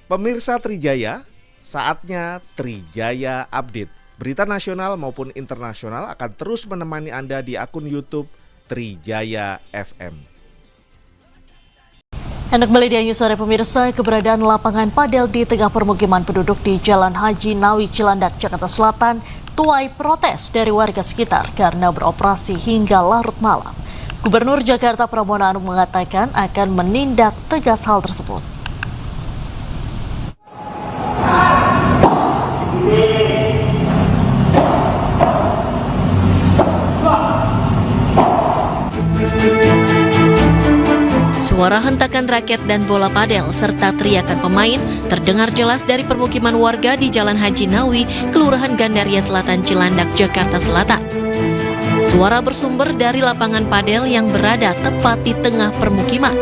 Pemirsa Trijaya, saatnya Trijaya Update. Berita nasional maupun internasional akan terus menemani Anda di akun YouTube Trijaya FM. Hendak media news sore pemirsa, keberadaan lapangan padel di tengah permukiman penduduk di Jalan Haji Nawi Cilandak, Jakarta Selatan tuai protes dari warga sekitar karena beroperasi hingga larut malam. Gubernur Jakarta Pramono Anung mengatakan akan menindak tegas hal tersebut. Suara hentakan raket dan bola padel serta teriakan pemain terdengar jelas dari permukiman warga di Jalan Haji Nawi, Kelurahan Gandaria Selatan, Cilandak, Jakarta Selatan. Suara bersumber dari lapangan padel yang berada tepat di tengah permukiman.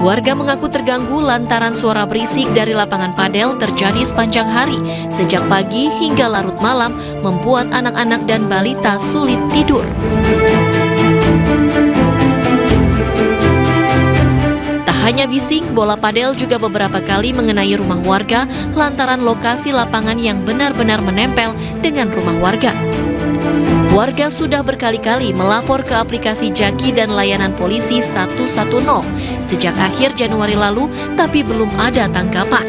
Warga mengaku terganggu lantaran suara berisik dari lapangan padel terjadi sepanjang hari, sejak pagi hingga larut malam, membuat anak-anak dan balita sulit tidur. Tak hanya bising, bola padel juga beberapa kali mengenai rumah warga lantaran lokasi lapangan yang benar-benar menempel dengan rumah warga. Warga sudah berkali-kali melapor ke aplikasi Jaki dan layanan polisi 110 sejak akhir Januari lalu, tapi belum ada tangkapan.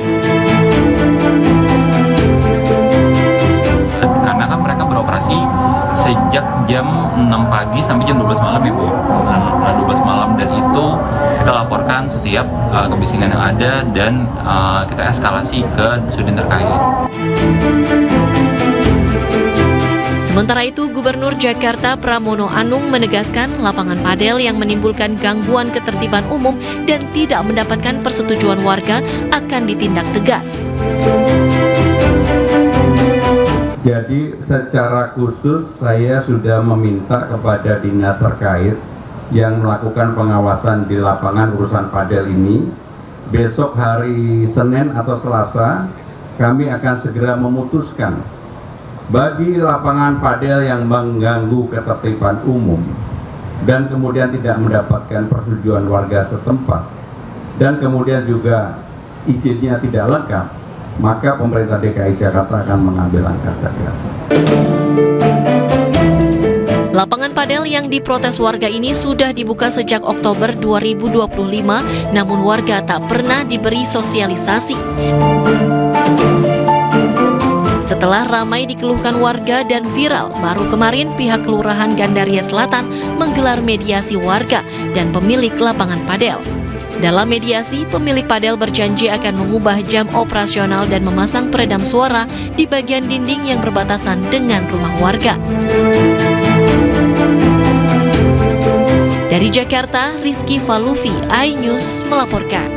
Karena kan mereka beroperasi sejak jam 6 pagi sampai jam 12 malam ya Bu. 12 malam, dan itu kita laporkan setiap kebisingan yang ada dan kita eskalasi ke sudin terkait. Sementara itu, Gubernur Jakarta Pramono Anung menegaskan lapangan padel yang menimbulkan gangguan ketertiban umum dan tidak mendapatkan persetujuan warga akan ditindak tegas. Jadi secara khusus saya sudah meminta kepada dinas terkait yang melakukan pengawasan di lapangan urusan padel ini, besok hari Senin atau Selasa kami akan segera memutuskan bagi lapangan padel yang mengganggu ketertiban umum dan kemudian tidak mendapatkan persetujuan warga setempat dan kemudian juga izinnya tidak lengkap, maka pemerintah DKI Jakarta akan mengambil langkah tegas. Lapangan padel yang diprotes warga ini sudah dibuka sejak Oktober 2025, namun warga tak pernah diberi sosialisasi. Setelah ramai dikeluhkan warga dan viral, baru kemarin pihak Kelurahan Gandaria Selatan menggelar mediasi warga dan pemilik lapangan padel. Dalam mediasi, pemilik padel berjanji akan mengubah jam operasional dan memasang peredam suara di bagian dinding yang berbatasan dengan rumah warga. Dari Jakarta, Rizky Falufi, iNews melaporkan.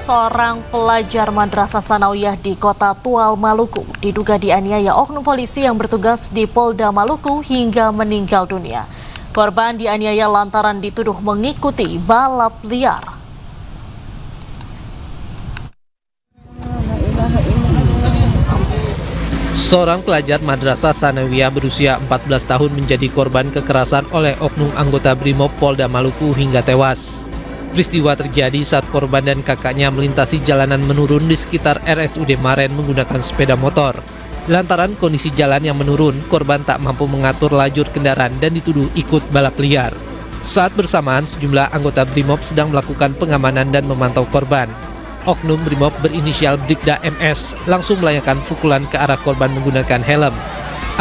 Seorang pelajar Madrasah Sanawiyah di Kota Tual, Maluku diduga dianiaya oknum polisi yang bertugas di Polda Maluku hingga meninggal dunia. Korban dianiaya lantaran dituduh mengikuti balap liar. Seorang pelajar Madrasah Sanawiyah berusia 14 tahun menjadi korban kekerasan oleh oknum anggota Brimob Polda Maluku hingga tewas. Peristiwa terjadi saat korban dan kakaknya melintasi jalanan menurun di sekitar RSUD Maren menggunakan sepeda motor. Lantaran kondisi jalan yang menurun, korban tak mampu mengatur lajur kendaraan dan dituduh ikut balap liar. Saat bersamaan, sejumlah anggota Brimob sedang melakukan pengamanan dan memantau korban. Oknum Brimob berinisial Bribda MS langsung melayangkan pukulan ke arah korban menggunakan helm.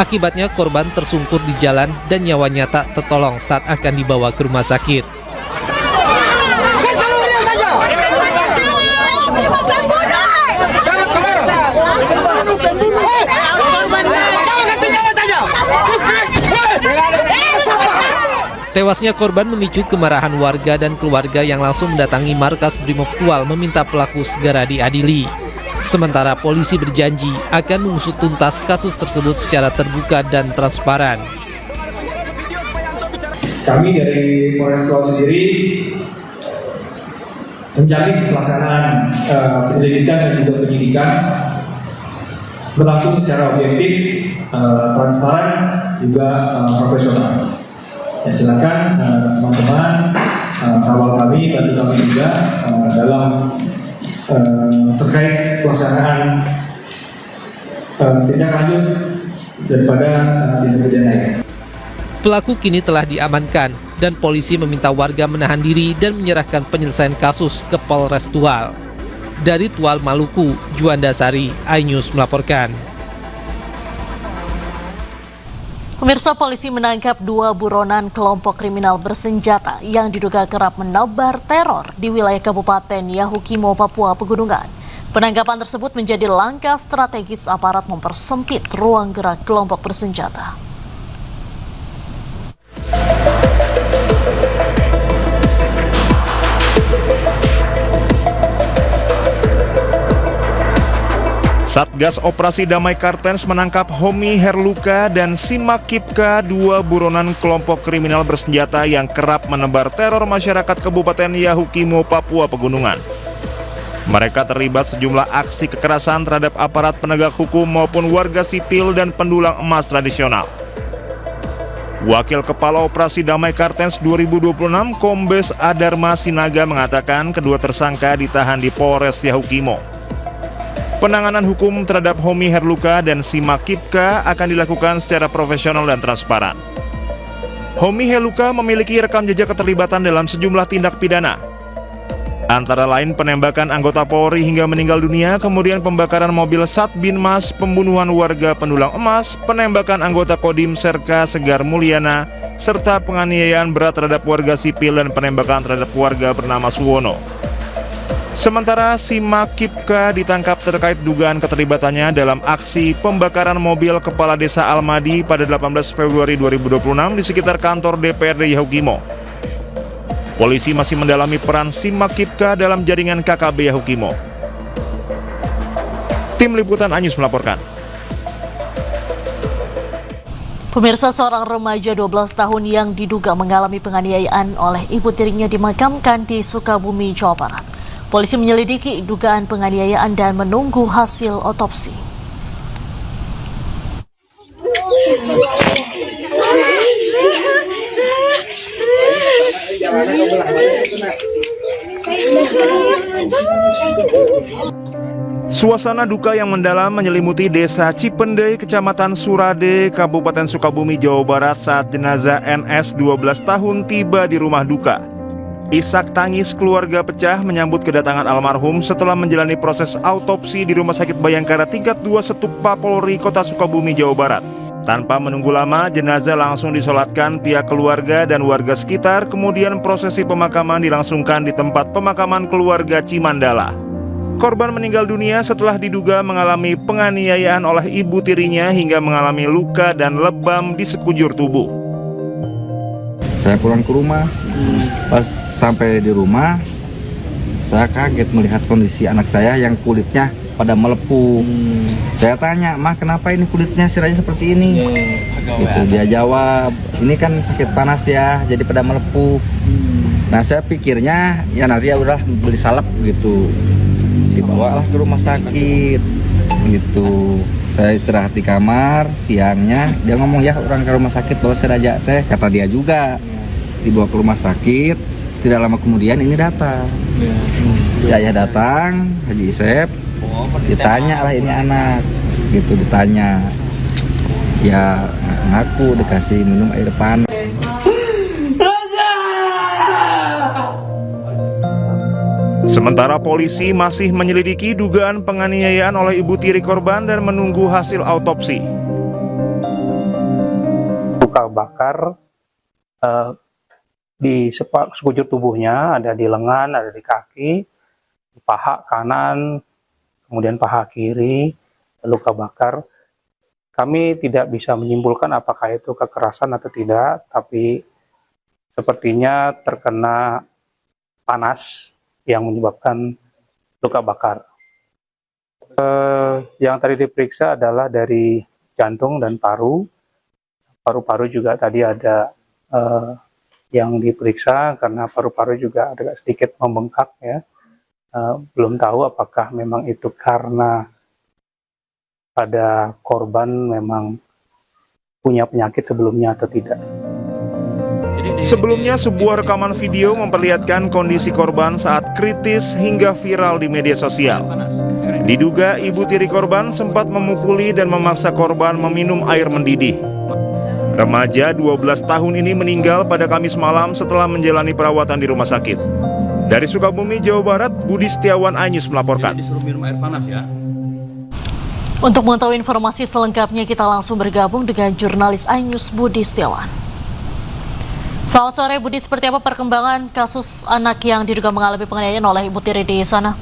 Akibatnya korban tersungkur di jalan dan nyawanya tak tertolong saat akan dibawa ke rumah sakit. Tewasnya korban memicu kemarahan warga dan keluarga yang langsung mendatangi markas Brimob Tual meminta pelaku segera diadili. Sementara polisi berjanji akan mengusut tuntas kasus tersebut secara terbuka dan transparan. Kami dari Polres Tual sendiri menjamin pelaksanaan penyelidikan dan juga penyidikan berlangsung secara objektif, transparan, juga profesional. Ya, silakan teman-teman kawal kami, bantu kami juga dalam terkait pelaksanaan tindak lanjut daripada tindak pidana ini. Pelaku kini telah diamankan dan polisi meminta warga menahan diri dan menyerahkan penyelesaian kasus ke Polres Tual. Dari Tual, Maluku, Juanda Sari, iNews melaporkan. Pemirsa, polisi menangkap 2 buronan kelompok kriminal bersenjata yang diduga kerap menebar teror di wilayah Kabupaten Yahukimo, Papua Pegunungan. Penangkapan tersebut menjadi langkah strategis aparat mempersempit ruang gerak kelompok bersenjata. Satgas Operasi Damai Kartens menangkap Homi Herluka dan Simak Kipka, 2 buronan kelompok kriminal bersenjata yang kerap menebar teror masyarakat Kabupaten Yahukimo, Papua Pegunungan. Mereka terlibat sejumlah aksi kekerasan terhadap aparat penegak hukum maupun warga sipil dan pendulang emas tradisional. Wakil Kepala Operasi Damai Kartens 2026 Kombes Adarma Sinaga mengatakan kedua tersangka ditahan di Polres Yahukimo. Penanganan hukum terhadap Homi Herluka dan Simak Kipka akan dilakukan secara profesional dan transparan. Homi Herluka memiliki rekam jejak keterlibatan dalam sejumlah tindak pidana, antara lain penembakan anggota Polri hingga meninggal dunia, kemudian pembakaran mobil Satbinmas, pembunuhan warga pendulang emas, penembakan anggota Kodim Serka Segar Mulyana, serta penganiayaan berat terhadap warga sipil dan penembakan terhadap warga bernama Suwono. Sementara Simak Kipka ditangkap terkait dugaan keterlibatannya dalam aksi pembakaran mobil Kepala Desa Almadi pada 18 Februari 2026 di sekitar kantor DPRD Yahukimo. Polisi masih mendalami peran Simak Kipka dalam jaringan KKB Yahukimo. Tim Liputan iNews melaporkan. Pemirsa, seorang remaja 12 tahun yang diduga mengalami penganiayaan oleh ibu tirinya dimakamkan di Sukabumi, Jawa Barat. Polisi menyelidiki dugaan penganiayaan dan menunggu hasil otopsi. Suasana duka yang mendalam menyelimuti Desa Cipendei, Kecamatan Surade, Kabupaten Sukabumi, Jawa Barat saat jenazah NS 12 tahun tiba di rumah duka. Isak tangis keluarga pecah menyambut kedatangan almarhum setelah menjalani proses autopsi di Rumah Sakit Bayangkara tingkat 2 Setupa Polri, Kota Sukabumi, Jawa Barat. Tanpa menunggu lama, jenazah langsung disolatkan pihak keluarga dan warga sekitar, kemudian prosesi pemakaman dilangsungkan di tempat pemakaman keluarga Cimandala. Korban meninggal dunia setelah diduga mengalami penganiayaan oleh ibu tirinya hingga mengalami luka dan lebam di sekujur tubuh. Saya pulang ke rumah, pas sampai di rumah, saya kaget melihat kondisi anak saya yang kulitnya pada melepuh. Saya tanya, "Mah, kenapa ini kulitnya siranya seperti ini?" Gitu. Dia jawab, "Ini kan sakit panas ya, jadi pada melepuh." Nah, saya pikirnya ya nanti ya udah beli salep gitu, dibawalah ke rumah sakit gitu. Saya istirahat di kamar, siangnya dia ngomong, "Ya orang ke rumah sakit bawa si Raja teh," kata dia juga. Dibawa ke rumah sakit, tidak lama kemudian ini datang. Si ayah datang, Haji Isep, ditanya lah ini anak, gitu ditanya. Ya ngaku dikasih minum air panas. Sementara polisi masih menyelidiki dugaan penganiayaan oleh ibu tiri korban dan menunggu hasil autopsi. Luka bakar di sekujur tubuhnya, ada di lengan, ada di kaki, di paha kanan, kemudian paha kiri, luka bakar. Kami tidak bisa menyimpulkan apakah itu kekerasan atau tidak, tapi sepertinya terkena panas yang menyebabkan luka bakar. Yang tadi diperiksa adalah dari jantung dan paru. Paru-paru juga tadi ada yang diperiksa karena paru-paru juga agak sedikit membengkak ya. Belum tahu apakah memang itu karena pada korban memang punya penyakit sebelumnya atau tidak. Sebelumnya, sebuah rekaman video memperlihatkan kondisi korban saat kritis hingga viral di media sosial. Diduga ibu tiri korban sempat memukuli dan memaksa korban meminum air mendidih. Remaja 12 tahun ini meninggal pada Kamis malam setelah menjalani perawatan di rumah sakit. Dari Sukabumi, Jawa Barat, Budi Setiawan, iNews melaporkan. Untuk mengetahui informasi selengkapnya, kita langsung bergabung dengan jurnalis iNews Budi Setiawan. Selamat sore Budi, seperti apa perkembangan kasus anak yang diduga mengalami penganiayaan oleh ibu tiri di sana?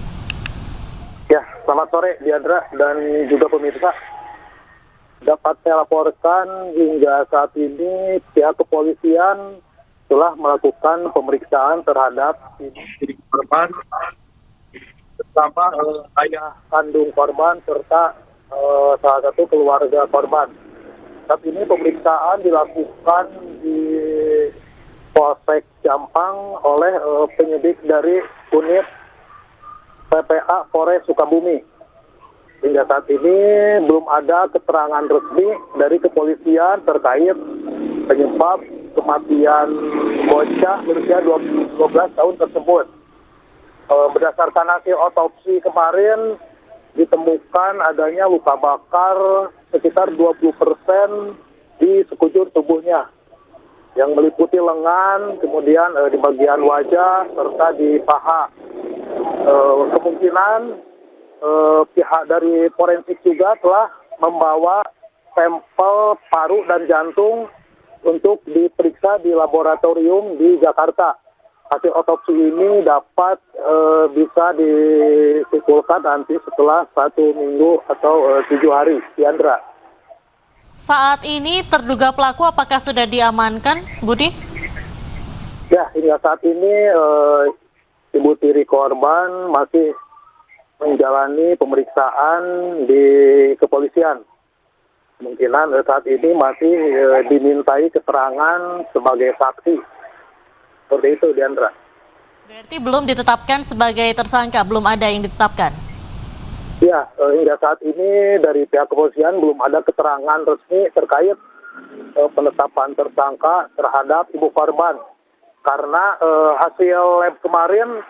Ya, selamat sore Diandra dan juga pemirsa. Dapat saya laporkan hingga saat ini pihak kepolisian telah melakukan pemeriksaan terhadap ibu korban bersama ayah kandung korban serta salah satu keluarga korban. Saat ini pemeriksaan dilakukan di Polsek Jampang oleh penyidik dari unit PPA Polres Sukabumi. Hingga saat ini belum ada keterangan resmi dari kepolisian terkait penyebab kematian bocah berusia 12 tahun tersebut. Berdasarkan hasil otopsi kemarin ditemukan adanya luka bakar sekitar 20% di sekujur tubuhnya yang meliputi lengan, kemudian di bagian wajah serta di paha. Kemungkinan pihak dari forensik juga telah membawa sampel paru dan jantung untuk diperiksa di laboratorium di Jakarta. Hasil otopsi ini dapat bisa disimpulkan nanti setelah 1 minggu atau 7 hari. Diandra. Saat ini terduga pelaku apakah sudah diamankan, Budi? Ya, hingga saat ini ibu tiri korban masih menjalani pemeriksaan di kepolisian. Kemungkinan saat ini masih dimintai keterangan sebagai saksi. Seperti itu, Diandra. Berarti belum ditetapkan sebagai tersangka, belum ada yang ditetapkan? Ya, hingga saat ini dari pihak kepolisian belum ada keterangan resmi terkait penetapan tersangka terhadap ibu korban. Karena hasil lab kemarin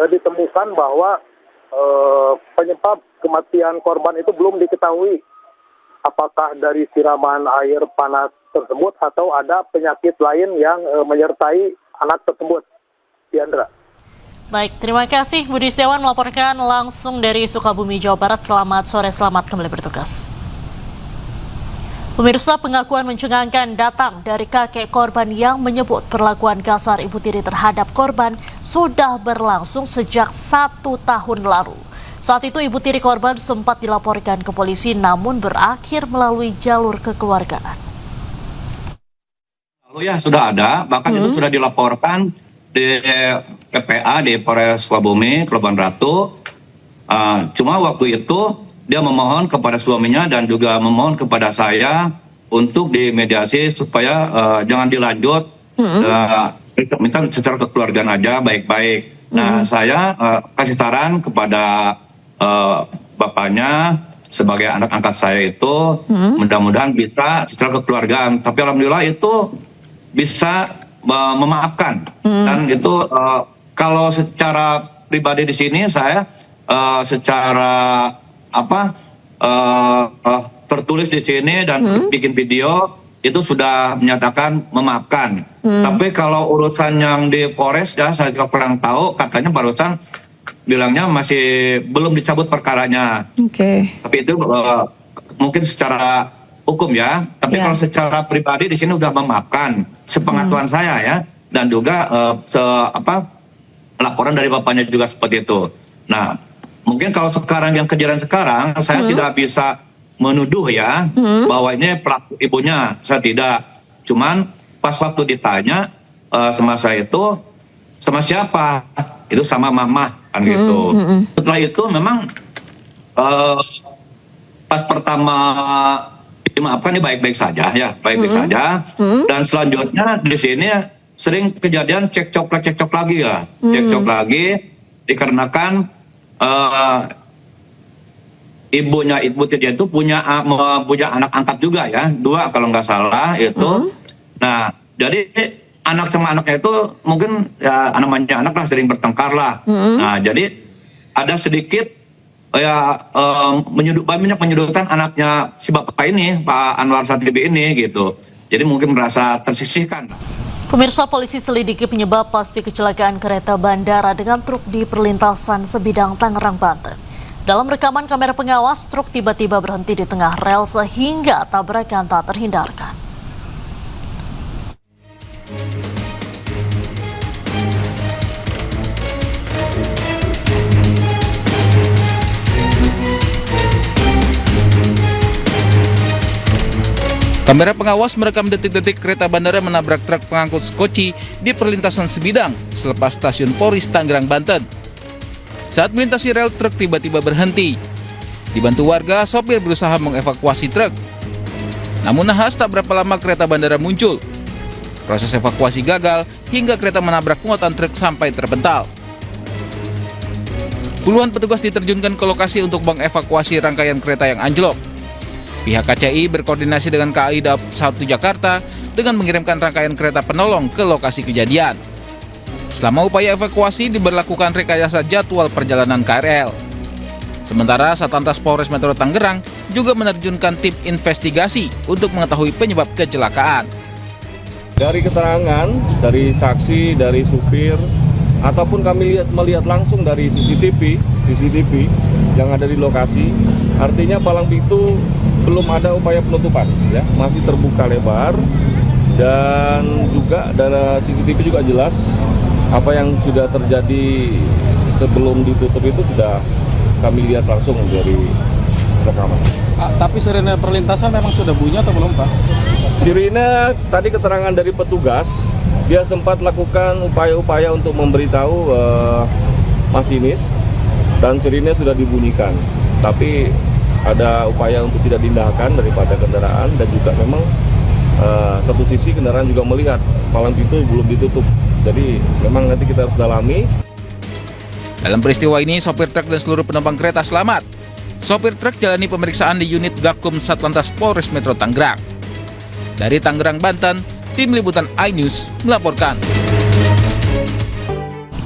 ditemukan bahwa penyebab kematian korban itu belum diketahui apakah dari siraman air panas tersebut atau ada penyakit lain yang menyertai anak tersebut. Diandra. Baik, terima kasih Budi Setiawan melaporkan langsung dari Sukabumi, Jawa Barat. Selamat sore, selamat kembali bertugas. Pemirsa, pengakuan mencengangkan datang dari kakek korban yang menyebut perlakuan kasar ibu tiri terhadap korban sudah berlangsung sejak 1 tahun lalu. Saat itu ibu tiri korban sempat dilaporkan ke polisi namun berakhir melalui jalur kekeluargaan. Lalu ya sudah ada, bahkan itu sudah dilaporkan di PPA di Polres Sukabumi, Kepulauan Ratu. Cuma waktu itu dia memohon kepada suaminya dan juga memohon kepada saya untuk dimediasi supaya jangan dilanjut, minta secara kekeluargaan aja baik-baik. Nah saya kasih saran kepada bapaknya sebagai anak angkat saya itu mudah-mudahan bisa secara kekeluargaan. Tapi alhamdulillah itu bisa memaafkan dan itu kalau secara pribadi di sini saya secara tertulis di sini dan bikin video itu sudah menyatakan memaafkan. Tapi kalau urusan yang di Polres ya saya juga kurang tahu, katanya barusan bilangnya masih belum dicabut perkaranya. Tapi itu mungkin secara hukum ya. Tapi kalau secara pribadi di sini udah memaafkan sepengetahuan saya ya, dan juga laporan dari bapaknya juga seperti itu. Nah, mungkin kalau sekarang yang kejadian sekarang saya tidak bisa menuduh ya bahwa ini pelaku ibunya, saya tidak. Cuman pas waktu ditanya sama saya itu sama siapa? Itu sama mama kan gitu. Setelah itu memang pas pertama dimaafkan ini baik-baik saja ya, baik-baik saja. Dan selanjutnya di sini sering kejadian cekcok lagi ya, cekcok lagi dikarenakan ibu Titia itu punya anak angkat juga ya, 2 kalau nggak salah itu. Nah, jadi anak sama anaknya itu mungkin ya namanya anak lah sering bertengkar lah. Nah, jadi ada sedikit menyudutkan anaknya si bapak ini, Pak Anwar Satribi ini gitu. Jadi mungkin merasa tersisihkan. Pemirsa, polisi selidiki penyebab pasti kecelakaan kereta bandara dengan truk di perlintasan Sebidang, Tangerang, Banten. Dalam rekaman kamera pengawas, truk tiba-tiba berhenti di tengah rel sehingga tabrakan tak terhindarkan. Kamera pengawas merekam detik-detik kereta bandara menabrak truk pengangkut skoci di perlintasan Sebidang selepas stasiun Poris, Tangerang, Banten. Saat melintasi rel, truk tiba-tiba berhenti. Dibantu warga, sopir berusaha mengevakuasi truk. Namun nahas tak berapa lama kereta bandara muncul. Proses evakuasi gagal hingga kereta menabrak muatan truk sampai terpental. Puluhan petugas diterjunkan ke lokasi untuk mengevakuasi rangkaian kereta yang anjlok. Pihak KCI berkoordinasi dengan KAI Daob 1 Jakarta dengan mengirimkan rangkaian kereta penolong ke lokasi kejadian. Selama upaya evakuasi diberlakukan rekayasa jadwal perjalanan KRL. Sementara Satlantas Polres Metro Tangerang juga menerjunkan tim investigasi untuk mengetahui penyebab kecelakaan. Dari keterangan, dari saksi, dari supir, ataupun kami melihat langsung dari CCTV yang ada di lokasi, artinya palang pintu belum ada upaya penutupan, ya, masih terbuka lebar, dan juga dari CCTV juga jelas apa yang sudah terjadi sebelum ditutup itu sudah kami lihat langsung dari rekaman. Tapi sirine perlintasan memang sudah bunyi atau belum, Pak? Sirine tadi keterangan dari petugas, dia sempat lakukan upaya-upaya untuk memberitahu masinis dan sirine sudah dibunyikan. Tapi ada upaya untuk tidak diindahkan daripada kendaraan, dan juga memang satu sisi kendaraan juga melihat palang pintu belum ditutup. Jadi memang nanti kita harus dalami. Dalam peristiwa ini, sopir truk dan seluruh penumpang kereta selamat. Sopir truk jalani pemeriksaan di unit Gakum Satlantas Polres Metro Tangerang. Dari Tangerang, Banten, tim liputan iNews melaporkan.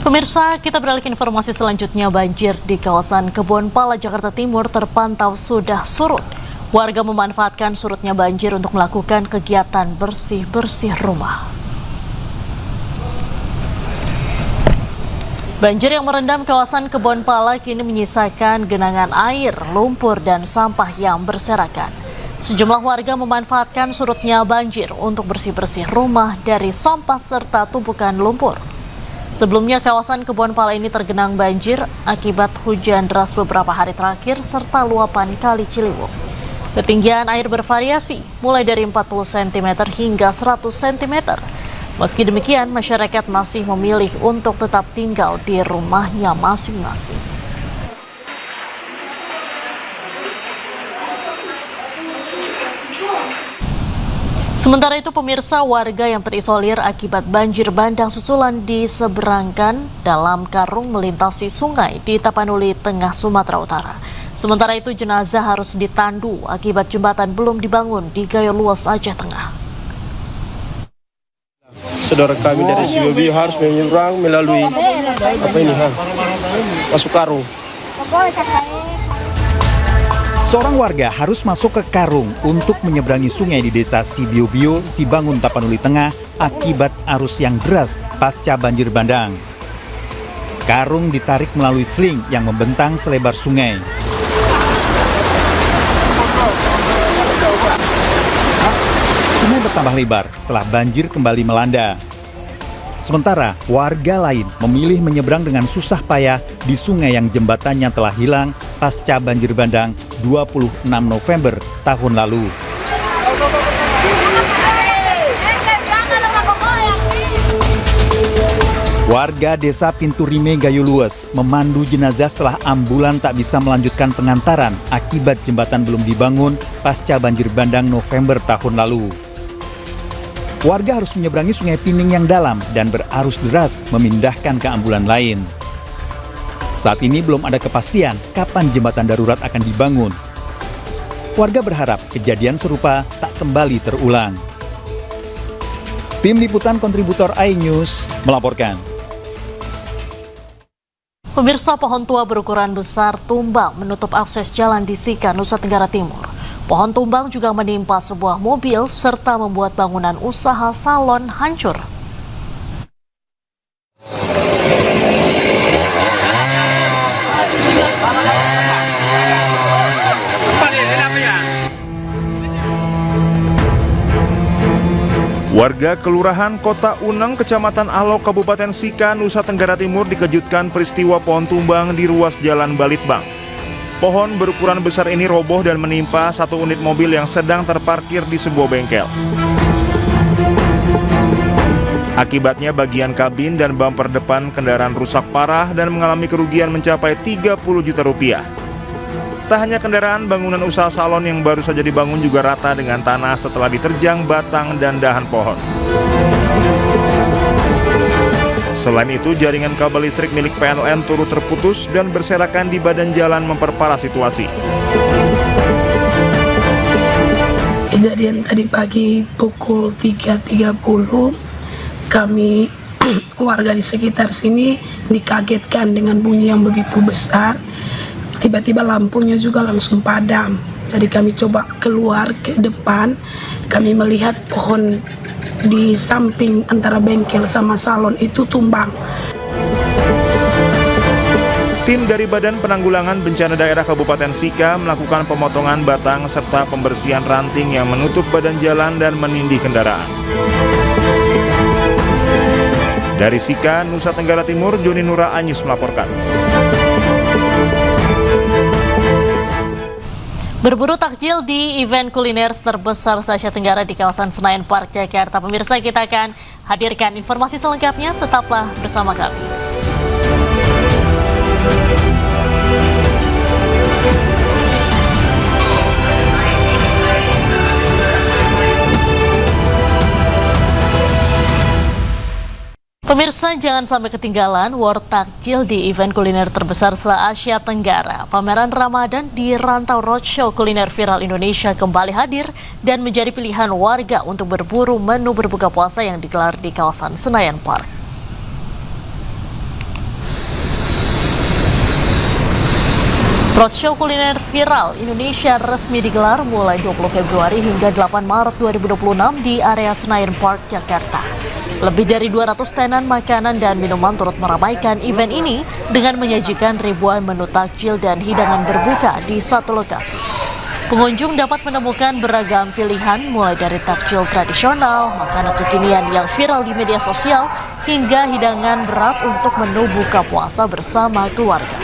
Pemirsa, kita beralih ke informasi selanjutnya. Banjir di kawasan Kebonpala, Jakarta Timur terpantau sudah surut. Warga memanfaatkan surutnya banjir untuk melakukan kegiatan bersih-bersih rumah. Banjir yang merendam kawasan Kebonpala kini menyisakan genangan air, lumpur, dan sampah yang berserakan. Sejumlah warga memanfaatkan surutnya banjir untuk bersih-bersih rumah dari sampah serta tumpukan lumpur. Sebelumnya kawasan Kebonpala ini tergenang banjir akibat hujan deras beberapa hari terakhir serta luapan Kali Ciliwung. Ketinggian air bervariasi mulai dari 40 cm hingga 100 cm. Meski demikian, masyarakat masih memilih untuk tetap tinggal di rumahnya masing-masing. Sementara itu, pemirsa, warga yang terisolir akibat banjir bandang susulan diseberangkan dalam karung melintasi sungai di Tapanuli, Tengah Sumatera Utara. Sementara itu, jenazah harus ditandu akibat jembatan belum dibangun di Gayo Luas, Aceh Tengah. Saudara kami dari CBB harus menyeberang melalui masuk karung. Seorang warga harus masuk ke karung untuk menyeberangi sungai di desa Sibiobio, Sibangun, Tapanuli Tengah akibat arus yang deras pasca banjir bandang. Karung ditarik melalui sling yang membentang selebar sungai. Sungai bertambah lebar setelah banjir kembali melanda. Sementara warga lain memilih menyeberang dengan susah payah di sungai yang jembatannya telah hilang pasca banjir bandang 26 November tahun lalu. Warga desa Pintu Rime, Gayo Luas memandu jenazah setelah ambulan tak bisa melanjutkan pengantaran akibat jembatan belum dibangun pasca banjir bandang November tahun lalu. warga harus menyeberangi Sungai Pining yang dalam dan berarus deras memindahkan ke ambulan lain. Saat ini belum ada kepastian kapan jembatan darurat akan dibangun. Warga berharap kejadian serupa tak kembali terulang. Tim Liputan Kontributor iNews melaporkan. Pemirsa, pohon tua berukuran besar tumbang menutup akses jalan di Sika, Nusa Tenggara Timur. Pohon tumbang juga menimpa sebuah mobil serta membuat bangunan usaha salon hancur. Warga Kelurahan Kota Uneng, Kecamatan Alok, Kabupaten Sika, Nusa Tenggara Timur dikejutkan peristiwa pohon tumbang di ruas Jalan Balitbang. Pohon berukuran besar ini roboh dan menimpa satu unit mobil yang sedang terparkir di sebuah bengkel. Akibatnya bagian kabin dan bumper depan kendaraan rusak parah dan mengalami kerugian mencapai 30 juta rupiah. Tak hanya kendaraan, bangunan usaha salon yang baru saja dibangun juga rata dengan tanah setelah diterjang batang dan dahan pohon. Selain itu, jaringan kabel listrik milik PLN turut terputus dan berserakan di badan jalan memperparah situasi. Kejadian tadi pagi pukul 3.30, kami warga di sekitar sini dikagetkan dengan bunyi yang begitu besar. Tiba-tiba lampunya juga langsung padam. Jadi kami coba keluar ke depan, kami melihat pohon di samping antara bengkel sama salon itu tumbang. Tim dari Badan Penanggulangan Bencana Daerah Kabupaten Sika melakukan pemotongan batang serta pembersihan ranting yang menutup badan jalan dan menindih kendaraan. Dari Sika, Nusa Tenggara Timur, Joni Nura Anyus melaporkan. Berburu takjil di event kuliner terbesar se-Asia Tenggara di kawasan Senayan Park, Jakarta. Pemirsa, kita akan hadirkan informasi selengkapnya. Tetaplah bersama kami. Pemirsa, jangan sampai ketinggalan war takjil di event kuliner terbesar se-Asia Tenggara. Pameran Ramadan di Rantau Roadshow Kuliner Viral Indonesia kembali hadir dan menjadi pilihan warga untuk berburu menu berbuka puasa yang digelar di kawasan Senayan Park. Roadshow Kuliner Viral Indonesia resmi digelar mulai 20 Februari hingga 8 Maret 2026 di area Senayan Park, Jakarta. Lebih dari 200 tenan makanan dan minuman turut meramaikan event ini dengan menyajikan ribuan menu takjil dan hidangan berbuka di satu lokasi. Pengunjung dapat menemukan beragam pilihan mulai dari takjil tradisional, makanan kekinian yang viral di media sosial, hingga hidangan berat untuk menu buka puasa bersama keluarga.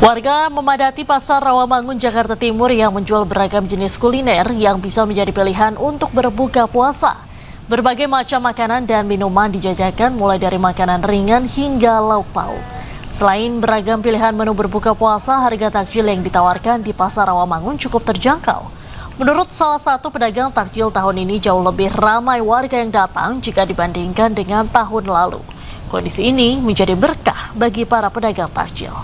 Warga memadati Pasar Rawamangun, Jakarta Timur yang menjual beragam jenis kuliner yang bisa menjadi pilihan untuk berbuka puasa. Berbagai macam makanan dan minuman dijajakan mulai dari makanan ringan hingga lauk pauk. Selain beragam pilihan menu berbuka puasa, harga takjil yang ditawarkan di Pasar Rawamangun cukup terjangkau. Menurut salah satu pedagang, takjil tahun ini jauh lebih ramai warga yang datang jika dibandingkan dengan tahun lalu. Kondisi ini menjadi berkah bagi para pedagang takjil.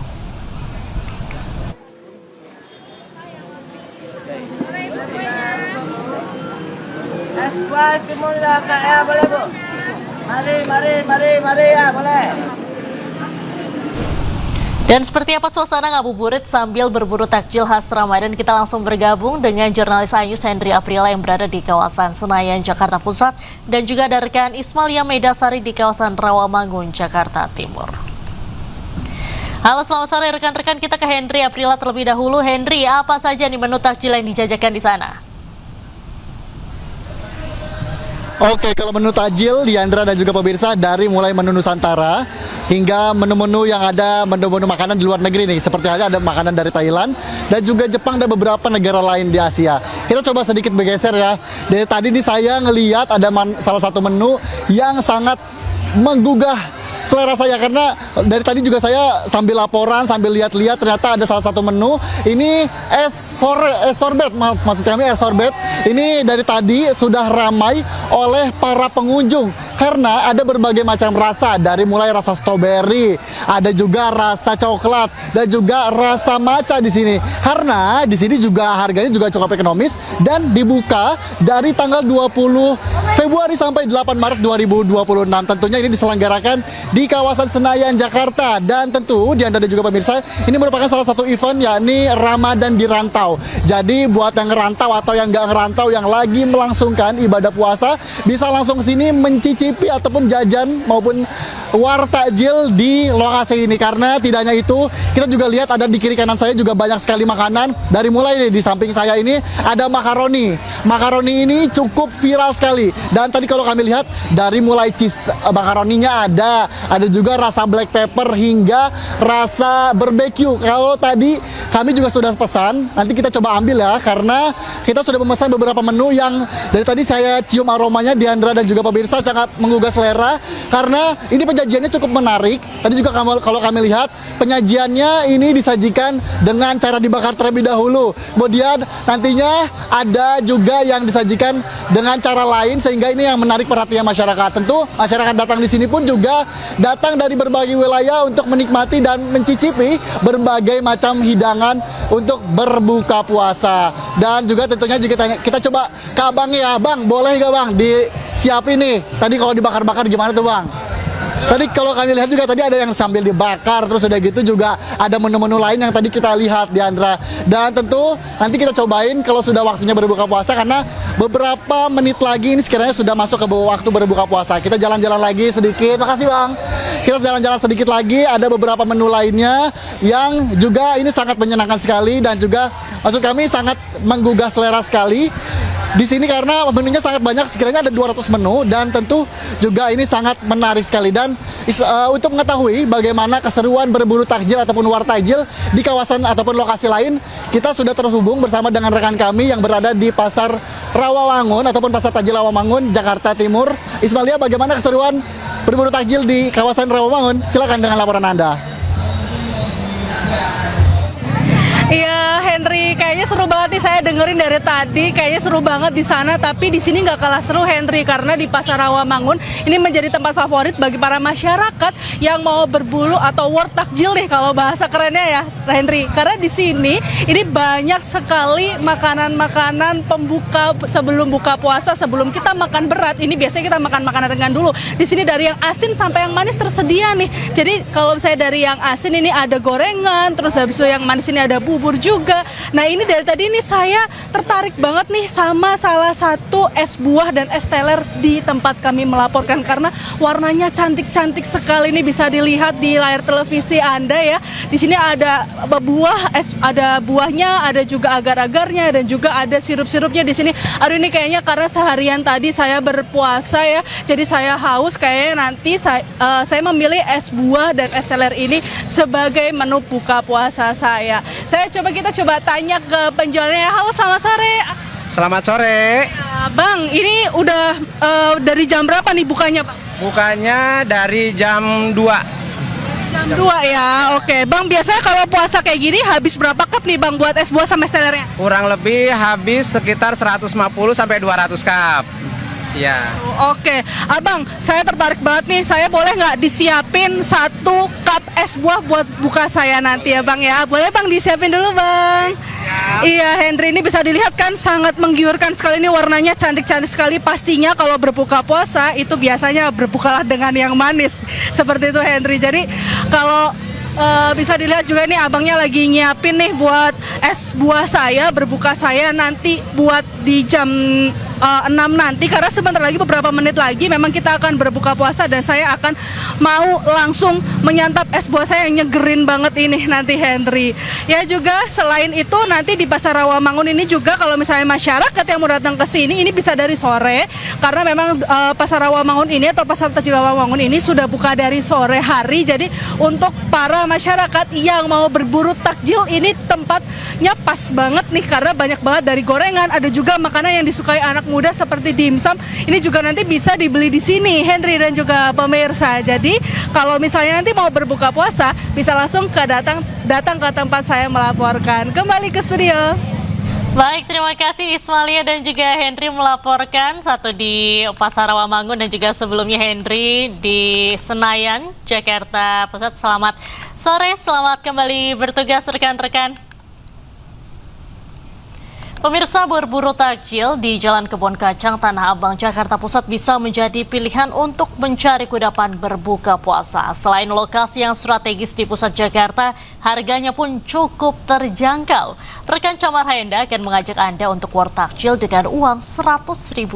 Boleh Bu? Mari ya, boleh. Dan seperti apa suasana ngabuburit sambil berburu takjil khas Ramadan, kita langsung bergabung dengan jurnalis iNews Hendri Aprila yang berada di kawasan Senayan, Jakarta Pusat, dan juga ada rekan Ismalia Medasari di kawasan Rawamangun, Jakarta Timur. Halo, selamat sore rekan-rekan, kita ke Hendri Aprila terlebih dahulu. Hendri, apa saja nih menu takjil yang dijajakan di sana? Oke, kalau menu takjil Diandra dan juga pemirsa, dari mulai menu Nusantara hingga menu-menu yang ada, menu-menu makanan di luar negeri nih, seperti halnya ada makanan dari Thailand dan juga Jepang dan beberapa negara lain di Asia. Kita coba sedikit bergeser ya. Dari tadi nih saya ngelihat ada salah satu menu yang sangat menggugah selera saya, karena dari tadi juga saya sambil laporan, sambil lihat-lihat, ternyata ada salah satu menu ini es sorbet, maksud kami es sorbet. Ini dari tadi sudah ramai oleh para pengunjung karena ada berbagai macam rasa, dari mulai rasa stroberi, ada juga rasa coklat dan juga rasa matcha di sini. Karena di sini juga harganya juga cukup ekonomis dan dibuka dari tanggal 20 Februari sampai 8 Maret 2026. Tentunya ini diselenggarakan di kawasan Senayan, Jakarta, dan tentu di Anda dan juga pemirsa, ini merupakan salah satu event yakni Ramadan di Rantau. Jadi buat yang ngerantau atau yang nggak ngerantau yang lagi melangsungkan ibadah puasa bisa langsung sini mencicipi ataupun jajan maupun war takjil di lokasi ini. Karena tidak hanya itu, kita juga lihat ada di kiri kanan saya juga banyak sekali makanan. Dari mulai nih, di samping saya ini ada makaroni. Makaroni ini cukup viral sekali. Dan tadi kalau kami lihat dari mulai cheese makaroninya ada juga rasa black pepper hingga rasa barbecue. Kalau tadi kami juga sudah pesan, nanti kita coba ambil ya, karena kita sudah memesan beberapa menu yang dari tadi saya cium aromanya, Diandra dan juga pemirsa, sangat menggugah selera karena ini penyajiannya cukup menarik. Tadi juga kalau kami lihat penyajiannya ini disajikan dengan cara dibakar terlebih dahulu. Kemudian nantinya ada juga yang disajikan dengan cara lain, sehingga ini yang menarik perhatian masyarakat. Tentu masyarakat datang di sini pun juga datang dari berbagai wilayah untuk menikmati dan mencicipi berbagai macam hidangan untuk berbuka puasa. Dan juga tentunya jika kita coba ke abangnya ya, Bang, boleh nggak Bang disiapin nih? Tadi kalau dibakar-bakar gimana tuh Bang? Tadi kalau kami lihat juga tadi ada yang sambil dibakar, terus udah gitu juga ada menu-menu lain yang tadi kita lihat, Diandra. Dan tentu nanti kita cobain kalau sudah waktunya berbuka puasa, karena beberapa menit lagi ini sekiranya sudah masuk ke waktu berbuka puasa. Kita jalan-jalan lagi sedikit. Makasih Bang. Kita jalan-jalan sedikit lagi, ada beberapa menu lainnya yang juga ini sangat menyenangkan sekali dan juga maksud kami sangat menggugah selera sekali di sini karena menunya sangat banyak, sekiranya ada 200 menu, dan tentu juga ini sangat menarik sekali. Dan untuk mengetahui bagaimana keseruan berburu takjil ataupun war takjil di kawasan ataupun lokasi lain, kita sudah terhubung bersama dengan rekan kami yang berada di Pasar Rawamangun ataupun Pasar Takjil Rawamangun, Jakarta Timur. Ismalia, bagaimana keseruan berburu takjil di kawasan Rawamangun? Silakan dengan laporan Anda. Iya, Henry, kayaknya seru banget nih, saya dengerin dari tadi, kayaknya seru banget di sana. Tapi di sini nggak kalah seru, Henry, karena di Pasar Rawamangun ini menjadi tempat favorit bagi para masyarakat yang mau berburu atau war takjil nih kalau bahasa kerennya ya, Henry. Karena di sini ini banyak sekali makanan-makanan pembuka sebelum buka puasa, sebelum kita makan berat. Ini biasanya kita makan makanan ringan dulu. Di sini dari yang asin sampai yang manis tersedia nih. Jadi kalau saya dari yang asin ini ada gorengan, terus habis itu yang manis ini ada bubur juga. Nah ini dari tadi ini saya tertarik banget nih sama salah satu es buah dan es teler di tempat kami melaporkan, karena warnanya cantik-cantik sekali. Ini bisa dilihat di layar televisi Anda ya. Di sini ada buah, ada buahnya, ada juga agar-agarnya, dan juga ada sirup-sirupnya di sini. Aduh, ini kayaknya karena seharian tadi saya berpuasa ya, jadi saya haus. Kayaknya nanti saya memilih es buah dan es teler ini sebagai menu buka puasa saya. Kita coba tanya ke penjualnya. Halo, selamat sore. Selamat sore. Ya, Bang, ini udah dari jam berapa nih bukanya, Bang? Bukanya dari jam 2. Jam 2 ya, oke. Bang, biasanya kalau puasa kayak gini habis berapa cup nih Bang buat es buah sama es telernya? Kurang lebih habis sekitar 150 sampai 200 cup. Ya. Oke, Abang, saya tertarik banget nih. Saya boleh nggak disiapin 1 cup es buah buat buka saya nanti ya Bang ya? Boleh Bang disiapin dulu Bang? Iya, Henry, ini bisa dilihat kan sangat menggiurkan sekali, ini warnanya cantik-cantik sekali. Pastinya kalau berbuka puasa itu biasanya berbukalah dengan yang manis. Seperti itu Henry. Jadi kalau bisa dilihat juga nih abangnya lagi nyiapin nih buat es buah saya, berbuka saya nanti buat di jam 6 nanti, karena sebentar lagi, beberapa menit lagi memang kita akan berbuka puasa dan saya akan mau langsung menyantap es buah saya yang nyegerin banget ini nanti Henry. Ya juga selain itu nanti di Pasar Rawamangun ini juga kalau misalnya masyarakat yang mau datang ke sini ini bisa dari sore, karena memang Pasar Rawamangun ini atau Pasar Takjil Rawamangun ini sudah buka dari sore hari. Jadi untuk para masyarakat yang mau berburu takjil ini tempatnya pas banget nih, karena banyak banget dari gorengan, ada juga makanan yang disukai anak muda seperti dimsum. Ini juga nanti bisa dibeli di sini, Henry dan juga pemirsa. Jadi kalau misalnya nanti mau berbuka puasa, bisa langsung datang ke tempat saya melaporkan. Kembali ke studio. Baik, terima kasih Ismalia dan juga Henry melaporkan, satu di Pasar Rawamangun dan juga sebelumnya Henry di Senayan, Jakarta Pusat. Selamat sore, selamat kembali bertugas rekan-rekan. Pemirsa, berburu takjil di Jalan Kebon Kacang, Tanah Abang, Jakarta Pusat bisa menjadi pilihan untuk mencari kudapan berbuka puasa. Selain lokasi yang strategis di pusat Jakarta, harganya pun cukup terjangkau. Rekan Camar Hayenda akan mengajak Anda untuk war takjil dengan uang Rp100.000.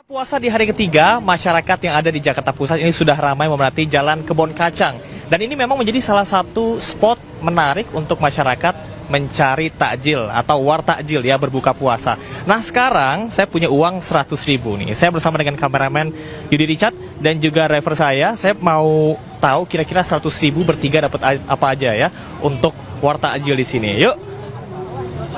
Puasa di hari ketiga, masyarakat yang ada di Jakarta Pusat ini sudah ramai memadati Jalan Kebon Kacang. Dan ini memang menjadi salah satu spot menarik untuk masyarakat mencari takjil atau war takjil ya, berbuka puasa. Nah sekarang saya punya uang Rp100.000 nih. Saya bersama dengan kameramen Yudi Richard dan juga driver saya mau tahu kira-kira Rp100.000 bertiga dapat apa aja ya untuk war takjil di sini. Yuk.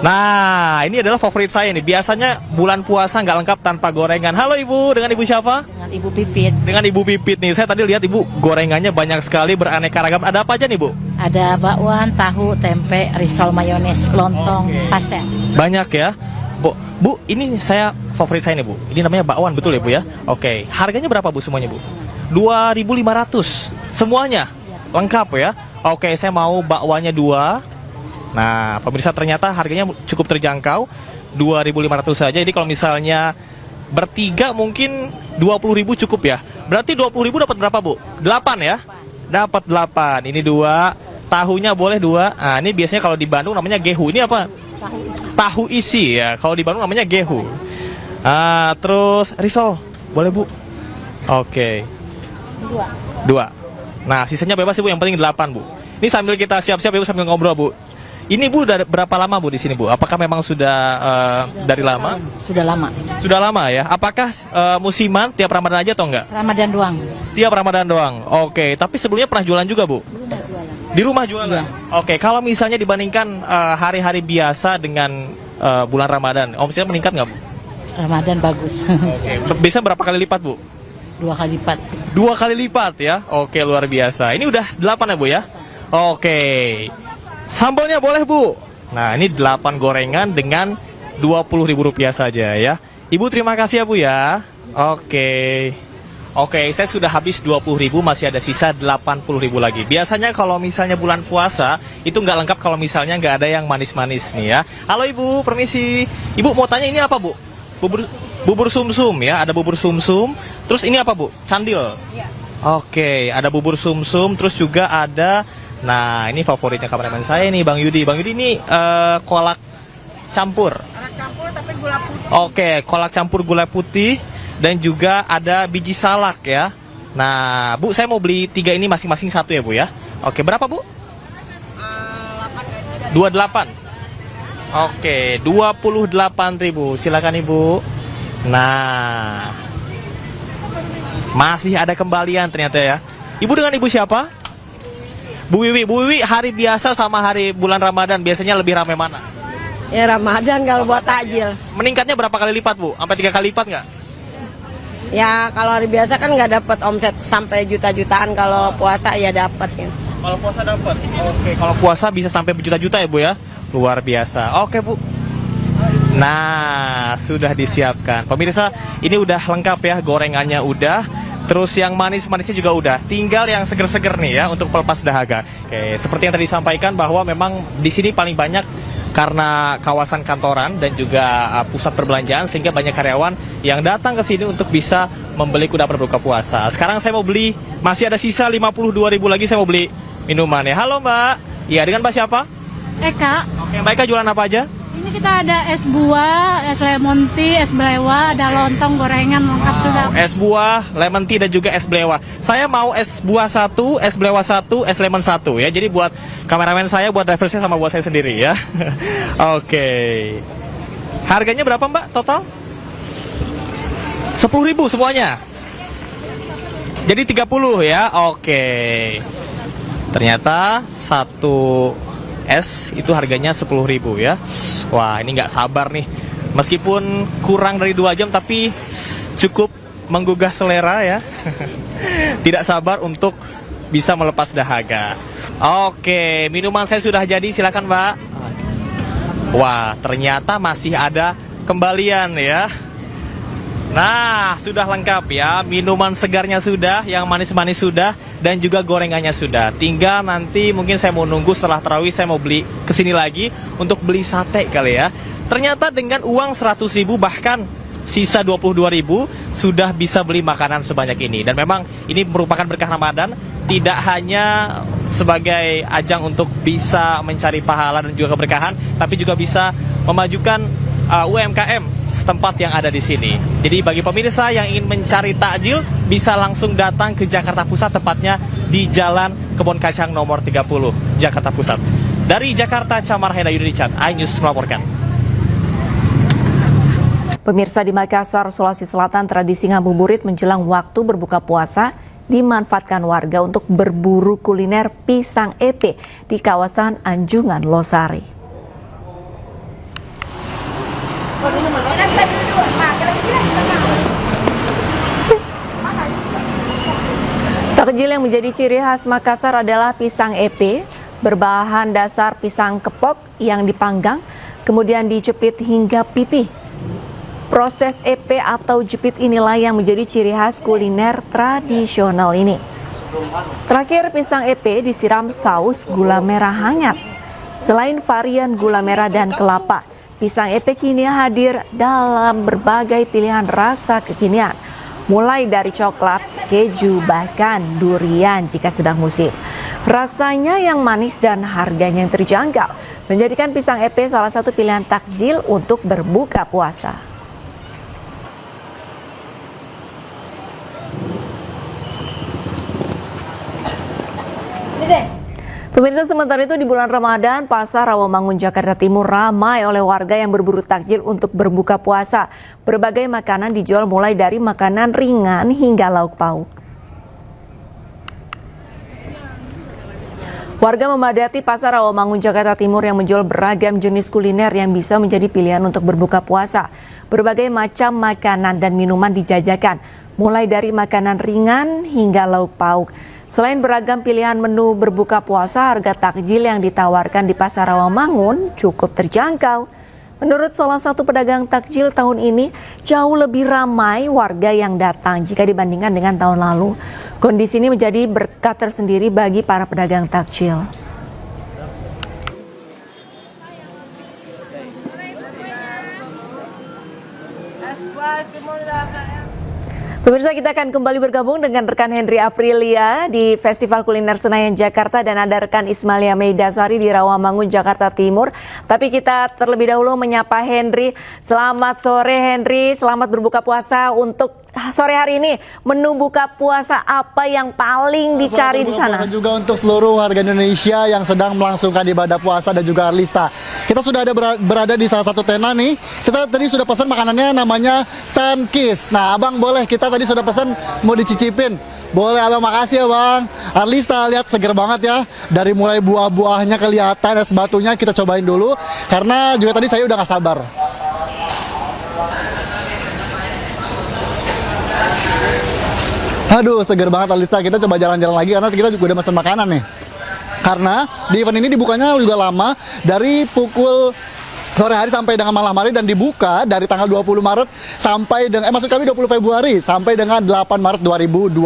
Nah, ini adalah favorit saya nih. Biasanya bulan puasa nggak lengkap tanpa gorengan. Halo Ibu, dengan Ibu siapa? Dengan Ibu Pipit. Dengan Ibu Pipit nih. Saya tadi lihat Ibu gorengannya banyak sekali, beraneka ragam. Ada apa aja nih Bu? Ada bakwan, tahu, tempe, risol, mayones, lontong, pastel. Banyak ya. Bu, ini favorit saya nih Bu. Ini namanya bakwan, betul ya Bu ya? Oke. Harganya berapa Bu semuanya Bu? 2.500. Semuanya lengkap ya. Oke, saya mau bakwannya 2. Nah, pemirsa, ternyata harganya cukup terjangkau, 2.500 saja. Jadi kalau misalnya bertiga mungkin 20.000 cukup ya. Berarti 20.000 dapat berapa Bu? 8 ya? Dapat 8. Ini 2, tahunya boleh 2. Nah, ini biasanya kalau di Bandung namanya gehu. Ini apa? Tahu isi ya. Kalau di Bandung namanya gehu. Terus risol, boleh Bu? Oke. 2. Nah, sisanya bebas Ibu, yang penting 8 Bu. Ini sambil kita siap-siap Ibu, sambil ngobrol Bu. Ini Bu udah berapa lama Bu di sini Bu? Apakah memang sudah dari lama? Sudah lama. Sudah lama ya. Apakah musiman tiap Ramadan aja atau enggak? Ramadan doang. Tiap Ramadan doang. Oke, tapi sebelumnya pernah jualan juga Bu? Di rumah jualan. Ya. Oke, kalau misalnya dibandingkan hari-hari biasa dengan bulan Ramadan, omsetnya meningkat nggak Bu? Ramadan bagus. Oke, bisa berapa kali lipat Bu? 2 kali lipat. 2 kali lipat ya. Oke, luar biasa. Ini udah 8 ya Bu ya? Oke. Sambalnya boleh Bu. Nah, ini 8 gorengan dengan Rp20.000 saja ya. Ibu terima kasih ya Bu ya. Oke, saya sudah habis 20.000, masih ada sisa 80.000 lagi. Biasanya kalau misalnya bulan puasa itu nggak lengkap kalau misalnya nggak ada yang manis-manis nih ya. Halo Ibu, permisi. Ibu mau tanya ini apa Bu? Bubur sumsum ya, ada bubur sumsum. Terus ini apa Bu? Candil. Iya. Oke, ada bubur sumsum, terus juga ada. Nah, ini favoritnya kameramen saya nih, Bang Yudi. Bang Yudi ini kolak campur. Kolak campur tapi gula putih. Oke, kolak campur gula putih dan juga ada biji salak ya. Nah, Bu, saya mau beli 3 ini masing-masing 1 ya, Bu ya. Oke, berapa, Bu? 28. Oke, 28.000. Silakan Ibu. Nah, masih ada kembalian ternyata ya. Ibu dengan Ibu siapa? Bu Wiwi, hari biasa sama hari bulan Ramadan biasanya lebih ramai mana? Ya Ramadan kalau buat takjil. Meningkatnya berapa kali lipat Bu? Sampai 3 kali lipat nggak? Ya kalau hari biasa kan nggak dapat omset sampai juta-jutaan, kalau puasa ya dapat ya. Kalau puasa dapat? Oke, kalau puasa bisa sampai berjuta-juta ya Bu ya? Luar biasa. Oke Bu. Nah, sudah disiapkan. Pemirsa, ini udah lengkap ya, gorengannya udah. Terus yang manis-manisnya juga udah, tinggal yang seger-seger nih ya untuk pelepas dahaga. Oke, seperti yang tadi disampaikan bahwa memang di sini paling banyak karena kawasan kantoran dan juga pusat perbelanjaan, sehingga banyak karyawan yang datang ke sini untuk bisa membeli kudapan berbuka puasa. Sekarang saya mau beli, masih ada sisa 52.000 lagi, saya mau beli minuman ya. Halo Mbak, iya dengan Mbak siapa? Eka. Oke, Mbak Eka jualan apa aja? Ini kita ada es buah, es lemon tea, es belewa, ada lontong, gorengan, lengkap sudah. Es buah, lemon tea dan juga es belewa. Saya mau es buah 1, es belewa 1, es lemon 1 ya. Jadi buat kameramen saya, buat driver saya, sama buat saya sendiri ya. Oke. Harganya berapa Mbak total? 10.000 semuanya. Jadi 30 ya. Oke. Ternyata 1 es itu harganya 10.000 ya. Wah, ini nggak sabar nih Meskipun kurang dari 2 jam tapi cukup menggugah selera ya. Tidak sabar untuk bisa melepas dahaga. Oke, minuman saya sudah jadi, silakan Mbak. Wah, ternyata masih ada kembalian ya. Nah, sudah lengkap ya. Minuman segarnya sudah, yang manis-manis sudah, dan juga gorengannya sudah. Tinggal nanti mungkin saya mau nunggu setelah tarawih, saya mau beli kesini lagi untuk beli sate kali ya. Ternyata dengan uang 100.000 bahkan sisa 22.000 sudah bisa beli makanan sebanyak ini. Dan memang ini merupakan berkah Ramadan, tidak hanya sebagai ajang untuk bisa mencari pahala dan juga keberkahan, tapi juga bisa memajukan UMKM setempat yang ada di sini. Jadi bagi pemirsa yang ingin mencari takjil bisa langsung datang ke Jakarta Pusat, tepatnya di Jalan Kebon Kacang nomor 30, Jakarta Pusat. Dari Jakarta, Camar Hena Yudhichan, iNews melaporkan. Pemirsa, di Makassar, Sulawesi Selatan, tradisi ngabuburit menjelang waktu berbuka puasa dimanfaatkan warga untuk berburu kuliner pisang epe di kawasan Anjungan Losari. Takjil yang menjadi ciri khas Makassar adalah pisang epe berbahan dasar pisang kepok yang dipanggang kemudian dicepit hingga pipih. Proses epe atau jepit inilah yang menjadi ciri khas kuliner tradisional ini. Terakhir, pisang epe disiram saus gula merah hangat. Selain varian gula merah dan kelapa, pisang epe kini hadir dalam berbagai pilihan rasa kekinian, mulai dari coklat, keju, bahkan durian jika sedang musim. Rasanya yang manis dan harganya yang terjangkau menjadikan pisang epe salah satu pilihan takjil untuk berbuka puasa. Pemirsa, sementara itu di bulan Ramadan, Pasar Rawamangun, Jakarta Timur ramai oleh warga yang berburu takjil untuk berbuka puasa. Berbagai makanan dijual mulai dari makanan ringan hingga lauk pauk. Warga memadati Pasar Rawamangun, Jakarta Timur yang menjual beragam jenis kuliner yang bisa menjadi pilihan untuk berbuka puasa. Berbagai macam makanan dan minuman dijajakan, mulai dari makanan ringan hingga lauk pauk. Selain beragam pilihan menu berbuka puasa, harga takjil yang ditawarkan di Pasar Rawamangun cukup terjangkau. Menurut salah satu pedagang takjil, tahun ini jauh lebih ramai warga yang datang jika dibandingkan dengan tahun lalu. Kondisi ini menjadi berkat tersendiri bagi para pedagang takjil. Pemirsa, kita akan kembali bergabung dengan rekan Henry Aprilia di Festival Kuliner Senayan Jakarta dan ada rekan Ismalia Meidasari di Rawamangun, Jakarta Timur. Tapi kita terlebih dahulu menyapa Henry. Selamat sore Henry, selamat berbuka puasa. Untuk sore hari ini, menu buka puasa apa yang paling dicari di sana? Juga untuk seluruh warga Indonesia yang sedang melangsungkan ibadah puasa dan juga Arlista. Kita sudah ada berada di salah satu tenda nih. Kita tadi sudah pesan makanannya, namanya Sunkist. Nah, Abang boleh, kita tadi sudah pesan mau dicicipin. Boleh Abang, makasih ya Bang. Arlista, lihat seger banget ya. Dari mulai buah-buahnya kelihatan, es batunya kita cobain dulu. Karena juga tadi saya udah gak sabar. Aduh, seger banget Arlista. Kita coba jalan-jalan lagi karena kita juga udah pesan makanan nih. Karena di event ini dibukanya juga lama, dari pukul sore hari sampai dengan malam hari, dan dibuka dari tanggal 20 Maret sampai dengan maksud kami 20 Februari sampai dengan 8 Maret 2026.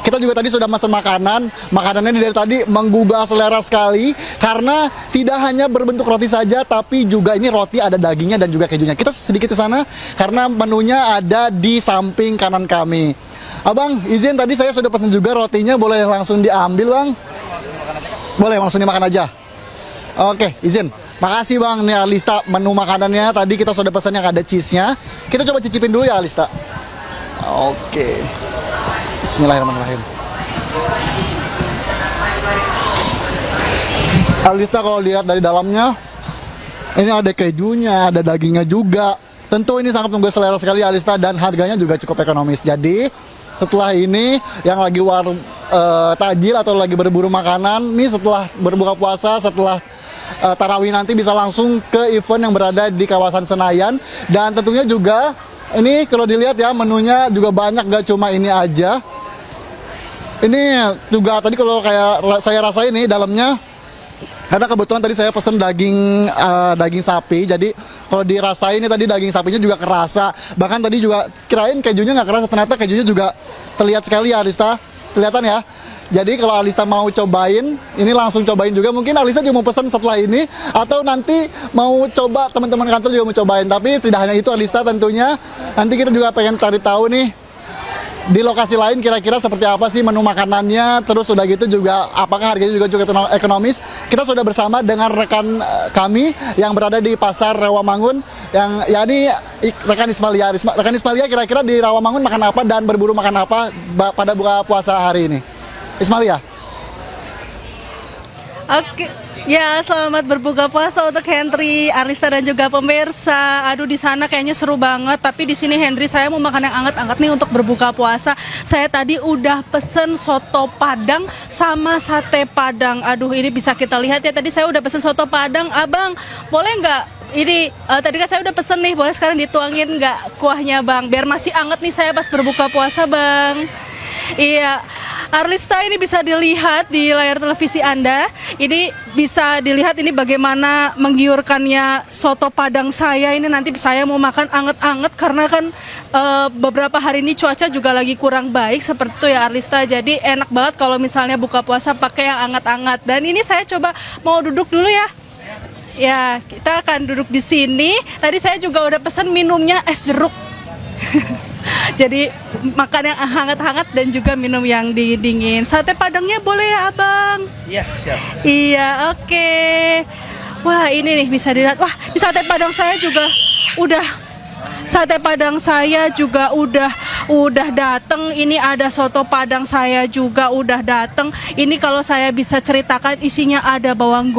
Kita juga tadi sudah pesan makanan. Makanannya dari tadi menggugah selera sekali karena tidak hanya berbentuk roti saja, tapi juga ini roti ada dagingnya dan juga kejunya. Kita sedikit ke sana karena menunya ada di samping kanan kami. Abang, izin, tadi saya sudah pesan juga rotinya, boleh langsung diambil Bang? Boleh langsung dimakan aja. Oke, izin. Makasih Bang, nih Arlista menu makanannya tadi kita sudah pesan yang ada cheese-nya. Kita coba cicipin dulu ya Arlista. Oke. Bismillahirrahmanirrahim. Arlista kalau lihat dari dalamnya, ini ada kejunya, ada dagingnya juga. Tentu ini sangat menggugah selera sekali Arlista, dan harganya juga cukup ekonomis. Jadi setelah ini yang lagi warung takjil atau lagi berburu makanan nih, setelah berbuka puasa, setelah tarawih nanti bisa langsung ke event yang berada di kawasan Senayan. Dan tentunya juga ini kalau dilihat ya menunya juga banyak, gak cuma ini aja. Ini juga tadi kalau kayak saya rasain nih dalamnya, karena kebetulan tadi saya pesen daging sapi, jadi kalau dirasain ini tadi daging sapinya juga kerasa. Bahkan tadi juga kirain kejunya nggak kerasa, ternyata kejunya juga terlihat sekali ya Arista, kelihatan ya. Jadi kalau Alista mau cobain, ini langsung cobain juga. Mungkin Alista juga mau pesan setelah ini, atau nanti mau coba teman-teman kantor juga mau cobain. Tapi tidak hanya itu Alista, tentunya nanti kita juga pengen cari tahu nih di lokasi lain kira-kira seperti apa sih menu makanannya, terus udah gitu juga apakah harganya juga cukup ekonomis. Kita sudah bersama dengan rekan kami yang berada di Pasar Rawamangun, yang ya ini rekan Ismalia. Rekan Ismalia kira-kira di Rawamangun makan apa dan berburu makan apa pada buka puasa hari ini? Ismalia. Oke, ya selamat berbuka puasa untuk Henry, Arlista dan juga pemirsa. Aduh di sana kayaknya seru banget, tapi di sini Henry saya mau makan yang anget-anget nih untuk berbuka puasa. Saya tadi udah pesen soto Padang sama sate Padang. Aduh ini bisa kita lihat ya, tadi saya udah pesen soto Padang. Abang, boleh nggak? Ini tadi kan saya udah pesen nih, boleh sekarang dituangin nggak kuahnya bang? Biar masih anget nih saya pas berbuka puasa bang. Iya, Arlista ini bisa dilihat di layar televisi Anda. Ini bisa dilihat ini bagaimana menggiurkannya soto Padang saya. Ini nanti saya mau makan anget-anget karena kan beberapa hari ini cuaca juga lagi kurang baik seperti itu ya Arlista. Jadi enak banget kalau misalnya buka puasa pakai yang anget-anget. Dan ini saya coba mau duduk dulu ya. Ya, kita akan duduk di sini. Tadi saya juga udah pesan minumnya es jeruk. Jadi makan yang hangat-hangat dan juga minum yang dingin. Sate Padangnya boleh ya abang? Iya siap. Iya oke. Wah ini nih bisa dilihat. Wah di sate Padang saya juga udah dateng. Ini ada soto Padang saya juga udah dateng. Ini kalau saya bisa ceritakan isinya ada bawang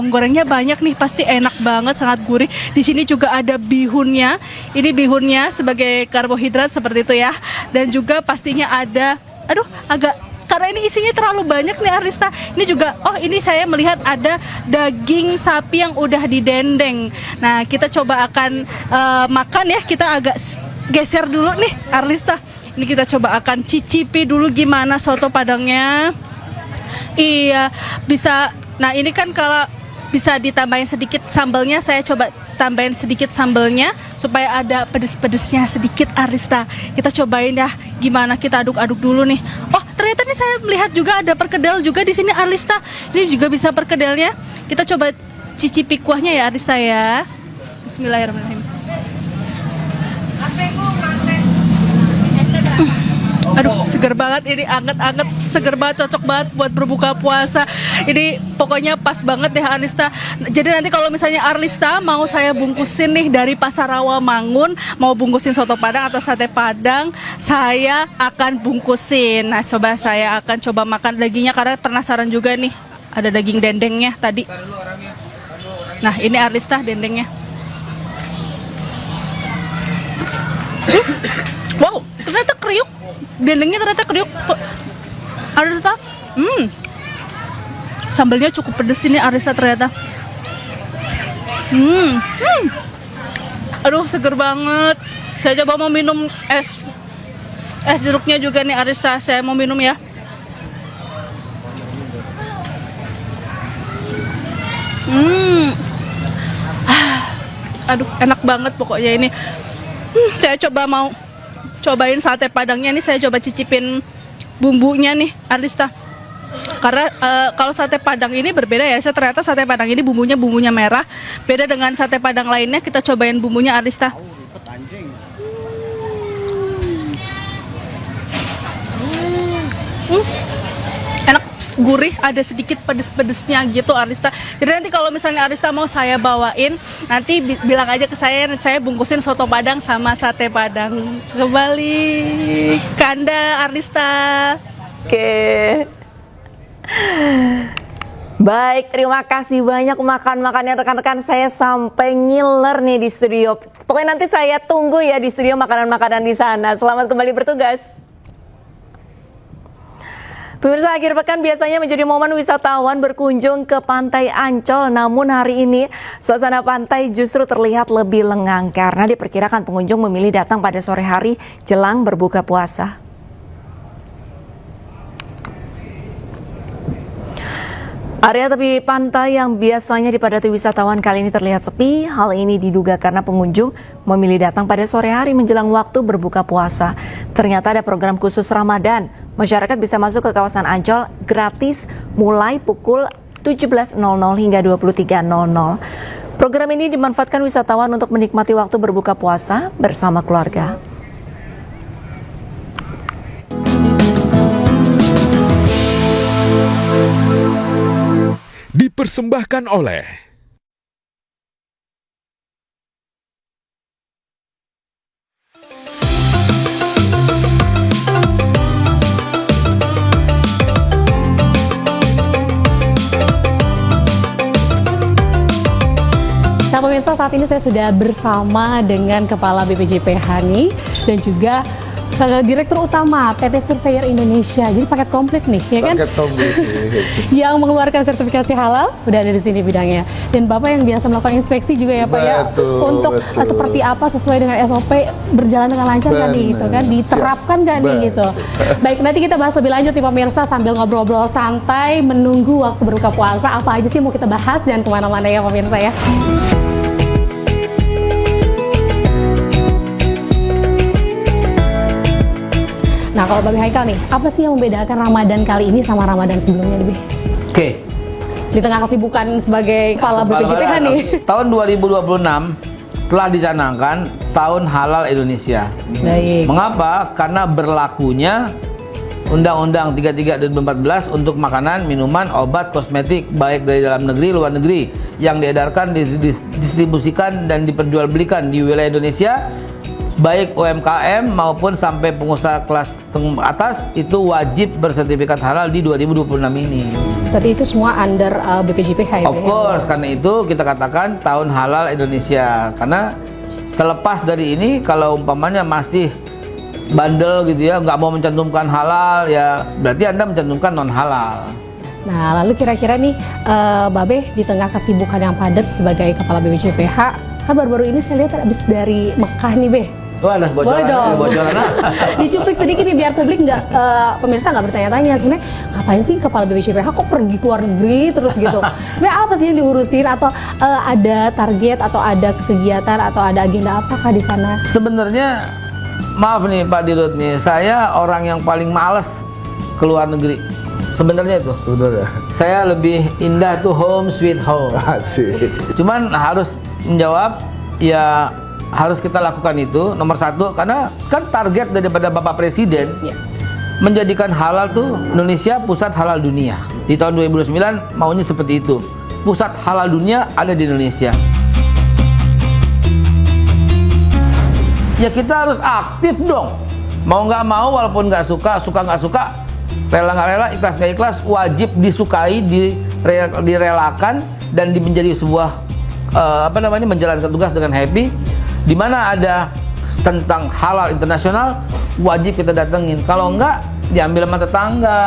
gorengnya banyak nih, pasti enak banget, sangat gurih. Di sini juga ada bihunnya. Ini bihunnya sebagai karbohidrat seperti itu ya. Dan juga pastinya ada, karena ini isinya terlalu banyak nih Arlista. Ini juga, ini saya melihat ada daging sapi yang udah didendeng. Nah kita coba akan makan ya. Kita agak geser dulu nih Arlista. Ini kita coba akan cicipi dulu gimana soto Padangnya. Iya bisa. Nah ini kan kalau bisa ditambahin sedikit sambalnya, saya coba tambahin sedikit sambalnya supaya ada pedes-pedesnya sedikit Arlista. Kita cobain ya gimana, kita aduk-aduk dulu nih. Oh ternyata nih saya melihat juga ada perkedel juga di sini Arlista. Ini juga bisa perkedelnya. Kita coba cicipi kuahnya ya Arlista ya. Bismillahirrahmanirrahim. Aduh seger banget ini, anget-anget, seger banget, cocok banget buat berbuka puasa. Ini pokoknya pas banget deh Arlista. Jadi nanti kalau misalnya Arlista mau saya bungkusin nih dari Pasar Rawamangun, mau bungkusin soto Padang atau sate Padang, saya akan bungkusin. Nah coba saya akan coba makan dagingnya karena penasaran juga nih. Ada daging dendengnya tadi. Nah ini Arlista dendengnya. Wow, ternyata kriuk. Dendengnya ternyata kriuk. Arlista, sambalnya cukup pedes ini Arlista ternyata. Aduh seger banget. Saya coba mau minum es jeruknya juga nih Arlista. Saya mau minum ya. Aduh enak banget pokoknya ini. Saya coba mau cobain sate Padangnya nih, saya coba cicipin bumbunya nih Arlista. Karena kalau sate Padang ini berbeda ya, ternyata sate Padang ini bumbunya merah. Beda dengan sate Padang lainnya, kita cobain bumbunya Arlista. Enak, gurih, ada sedikit pedes-pedesnya gitu Arlista. Jadi nanti kalau misalnya Arlista mau saya bawain, nanti bilang aja ke saya bungkusin soto Padang sama sate Padang. Kembali Kanda Arlista. Oke. Baik, terima kasih banyak makannya rekan-rekan saya sampai ngiler nih di studio. Pokoknya nanti saya tunggu ya di studio makanan-makanan di sana. Selamat kembali bertugas. Pemirsa, akhir pekan biasanya menjadi momen wisatawan berkunjung ke Pantai Ancol. Namun hari ini suasana pantai justru terlihat lebih lengang karena diperkirakan pengunjung memilih datang pada sore hari jelang berbuka puasa. Area tepi pantai yang biasanya dipadati wisatawan kali ini terlihat sepi. Hal ini diduga karena pengunjung memilih datang pada sore hari menjelang waktu berbuka puasa. Ternyata ada program khusus Ramadan. Masyarakat bisa masuk ke kawasan Ancol gratis mulai pukul 17.00 hingga 23.00. Program ini dimanfaatkan wisatawan untuk menikmati waktu berbuka puasa bersama keluarga. Dipersembahkan oleh Nah pemirsa, saat ini saya sudah bersama dengan Kepala BPJPH nih dan juga Direktur Utama PT Surveyor Indonesia. Jadi paket komplit nih, ya kan? Paket komplit. Yang mengeluarkan sertifikasi halal, udah ada di sini bidangnya. Dan Bapak yang biasa melakukan inspeksi juga ya Pak ya, untuk seperti apa sesuai dengan SOP berjalan dengan lancar kan nih, gitu kan? Diterapkan kan nih gitu. Baik, nanti kita bahas lebih lanjut nih pemirsa sambil ngobrol-ngobrol santai menunggu waktu berbuka puasa. Apa aja sih mau kita bahas, jangan kemana-mana ya pemirsa ya. Nah kalau Babe Haikal nih, apa sih yang membedakan Ramadan kali ini sama Ramadan sebelumnya nih, Be? Oke. Di tengah kesibukan sebagai Kepala BPJPH nih. Tahun 2026 telah dicanangkan Tahun Halal Indonesia. Baik. Mengapa? Karena berlakunya Undang-Undang 33 dan 2014 untuk makanan, minuman, obat, kosmetik baik dari dalam negeri, luar negeri yang diedarkan, didistribusikan dan diperjualbelikan di wilayah Indonesia, baik UMKM maupun sampai pengusaha kelas atas itu wajib bersertifikat halal di 2026 ini. Berarti itu semua under BPJPH ya? Of course, karena itu kita katakan Tahun Halal Indonesia. Karena selepas dari ini kalau umpamanya masih bandel gitu ya, nggak mau mencantumkan halal ya, berarti Anda mencantumkan non halal. Nah lalu kira-kira nih Babe di tengah kesibukan yang padat sebagai Kepala BPJPH, kan baru-baru ini saya lihat habis dari Mekah nih Be. Wah, boleh dong. Dicuplik sedikit nih biar publik nggak, pemirsa nggak bertanya-tanya sebenarnya ngapain sih Kepala BPJPH kok pergi ke luar negeri terus gitu. Sebenarnya apa sih yang diurusin atau ada target atau ada kegiatan atau ada agenda apakah di sana? Sebenarnya maaf nih Pak Dirut nih, saya orang yang paling males ke luar negeri. Sebenarnya itu. Sebenarnya. Saya lebih indah tuh home sweet home. Asik. Cuman harus menjawab ya, harus kita lakukan itu nomor satu karena kan target daripada Bapak Presiden menjadikan halal tuh Indonesia pusat halal dunia. Di tahun 2009 maunya seperti itu, pusat halal dunia ada di Indonesia. Ya kita harus aktif dong, mau nggak mau walaupun nggak suka nggak suka, rela nggak rela, ikhlas nggak ikhlas, wajib disukai, direlakan dan menjadi sebuah menjalankan tugas dengan happy. Di mana ada tentang halal internasional wajib kita datengin. Kalau enggak diambil sama tetangga.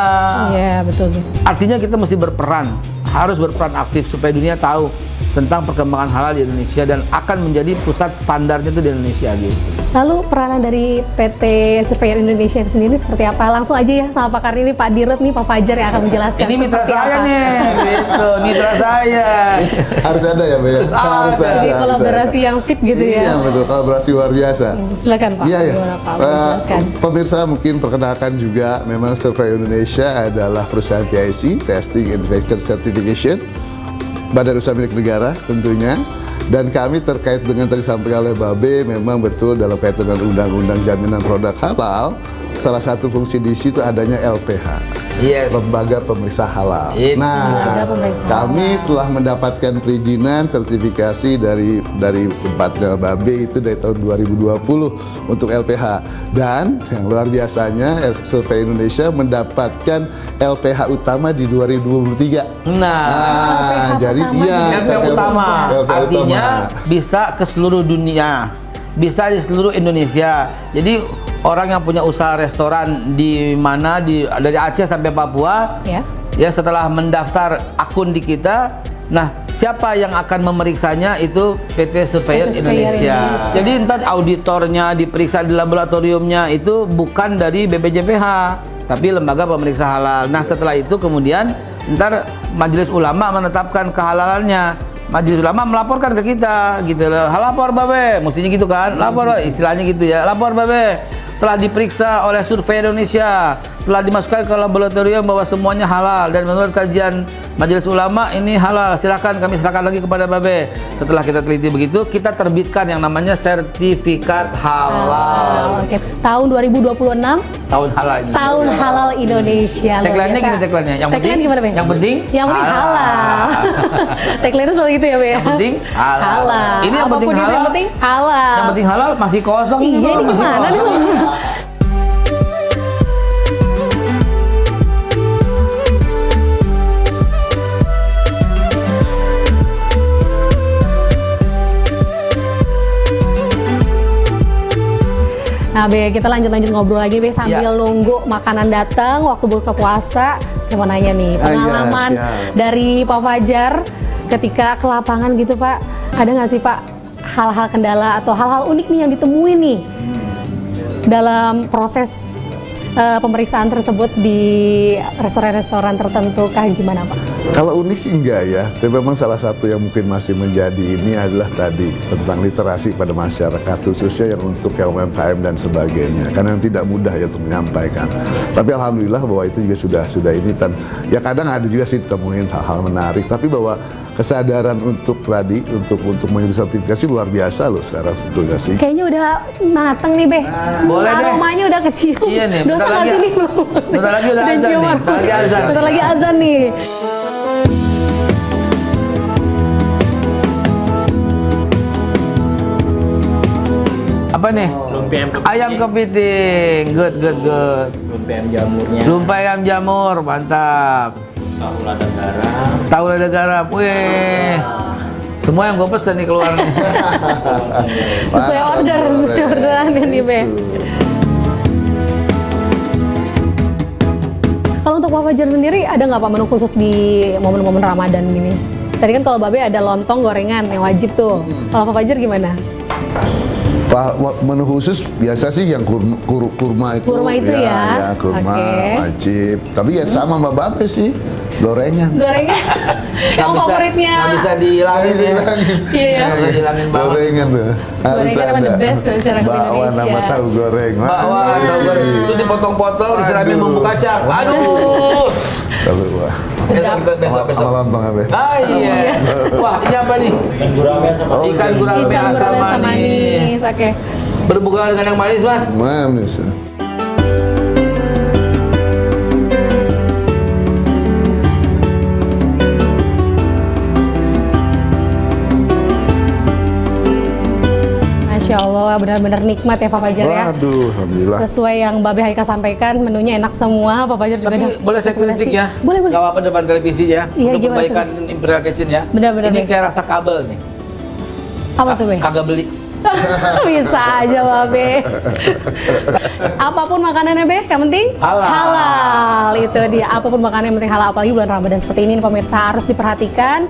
Iya betul. Artinya kita mesti berperan, harus berperan aktif supaya dunia tahu tentang perkembangan halal di Indonesia dan akan menjadi pusat standarnya itu di Indonesia gitu. Lalu peranan dari PT Surveyor Indonesia sendiri seperti apa? Langsung aja ya sama pakar ini Pak Dirut nih, Pak Fajar yang akan menjelaskan. Ini mitra saya nih, gitu, mitra saya. Harus ada ya, Be? Harus ada. Jadi kolaborasi yang sip gitu ya. Iya betul, kolaborasi luar biasa. Silakan Pak. Iya, gimana Pak? Menjelaskan. Pemirsa mungkin perkenalkan juga, memang Surveyor Indonesia adalah perusahaan TIC, Testing Investor Certification, badan usaha milik negara tentunya. Dan kami terkait dengan tadi sampaikan oleh Babe, memang betul dalam kaitan dengan undang-undang jaminan produk halal, salah satu fungsi di situ adanya LPH, Lembaga Pemeriksa Halal. Nah, kami telah mendapatkan perizinan sertifikasi dari tempatnya Babe itu dari tahun 2020 untuk LPH. Dan yang luar biasanya Surveyor Indonesia mendapatkan LPH utama di 2023. Nah, jadi LPH utama artinya bisa ke seluruh dunia, bisa di seluruh Indonesia. Jadi orang yang punya usaha restoran di mana dari Aceh sampai Papua, ya setelah mendaftar akun di kita, nah siapa yang akan memeriksanya itu PT Surveillance Indonesia. Jadi entar auditornya diperiksa di laboratoriumnya itu bukan dari BPJPH, tapi lembaga pemeriksa halal. Nah setelah itu kemudian ntar Majelis Ulama menetapkan kehalalannya. Majelis Ulama melaporkan ke kita gitu loh. Lapor Babe, mestinya gitu kan. Lapor, istilahnya gitu ya. Lapor Babe. Telah diperiksa oleh Survei Indonesia, telah dimasukkan ke laboratorium bahwa semuanya halal dan menurut kajian Majelis Ulama ini halal. Silakan kami serahkan lagi kepada Babe. Setelah kita teliti begitu, kita terbitkan yang namanya sertifikat halal. Oke. Tahun 2026 tahun halal. Tahun halal Indonesia. Tagline-nya gini tagline-nya. Yang penting gimana, Be? Yang penting halal. Tagline-nya selalu gitu ya, Be? Yang penting halal. Ini yang penting halal. Yang penting halal. Yang penting halal masih kosong ini. Iya, ini gimana nih? Nah, Be, kita lanjut ngobrol lagi, Be, sambil nunggu makanan datang waktu buka puasa. Saya mau nanya nih, pengalaman dari Pak Fajar ketika ke lapangan gitu, Pak. Ada nggak sih, Pak, hal-hal kendala atau hal-hal unik nih yang ditemuin nih dalam proses pemeriksaan tersebut di restoran-restoran tertentu kah, gimana, Pak? Kalau unik sih enggak ya, tapi memang salah satu yang mungkin masih menjadi ini adalah tadi tentang literasi pada masyarakat, khususnya yang untuk yang UMKM dan sebagainya, karena yang tidak mudah ya untuk menyampaikan. Tapi alhamdulillah bahwa itu juga sudah ini, dan ya kadang ada juga sih ditemuin hal-hal menarik, tapi bahwa kesadaran untuk tadi untuk menyusun sertifikasi luar biasa loh sekarang sebetulnya sih. Kayaknya udah mateng nih, Be. Boleh deh. Aromanya udah kecium. Iya nih. Dosa nggak sih nih? Bentar lagi udah azan nih. Bentar lagi azan nih. Apa nih? Ayam kepiting. Good. Lumpe ayam jamurnya. Lumpe ayam jamur, mantap. Tahu lada garam. Tahu lada garam. Wih. Semua yang gue pesen nih keluar nih. Sesuai orderannya nih, Be. Kalau untuk Pak Fajar sendiri, ada nggak Pak menu khusus di momen-momen Ramadan ini? Tadi kan kalau Babe ada lontong gorengan yang wajib tuh. Kalau Pak Fajar gimana? Menu khusus biasa sih yang kurma itu. Kurma itu ya? Ya kurma wajib. Tapi ya sama Mbak Babe sih, gorengan. Gorengan? Yang favoritnya? Nggak bisa dihilangin ya. Iya. Nggak bisa dihilangin banget. Gorengan tuh. Gorengan emang the best tuh masyarakat Indonesia. Bakwan sama tahu goreng. Bakwan, tahu goreng. Itu dipotong-potong, disiramin bumbu kacang. Aduh. Sedap. Besok lontong apa? Ah iya. Wah, ini apa nih? Ikan gurame asam manis. Oke. Berbuka dengan yang manis, Mas? Manis. Masya Allah, benar-benar nikmat ya Pak Fajar ya. Waduh, alhamdulillah. Sesuai yang Babe Haika sampaikan, menunya enak semua. Pak Fajar juga. Tapi boleh saya kritik ya? Boleh. Gak apa-apa depan televisi ya. Iya, untuk perbaikan Imperial Kitchen ya. Benar-benar. Ini kayak rasa kabel nih. Apa tuh, Be? Kagak beli. Bisa aja, Babe. Apapun makanannya, Be, yang penting halal. Itu dia. Apapun makanan yang penting halal. Apalagi bulan Ramadan seperti ini, pemirsa harus diperhatikan.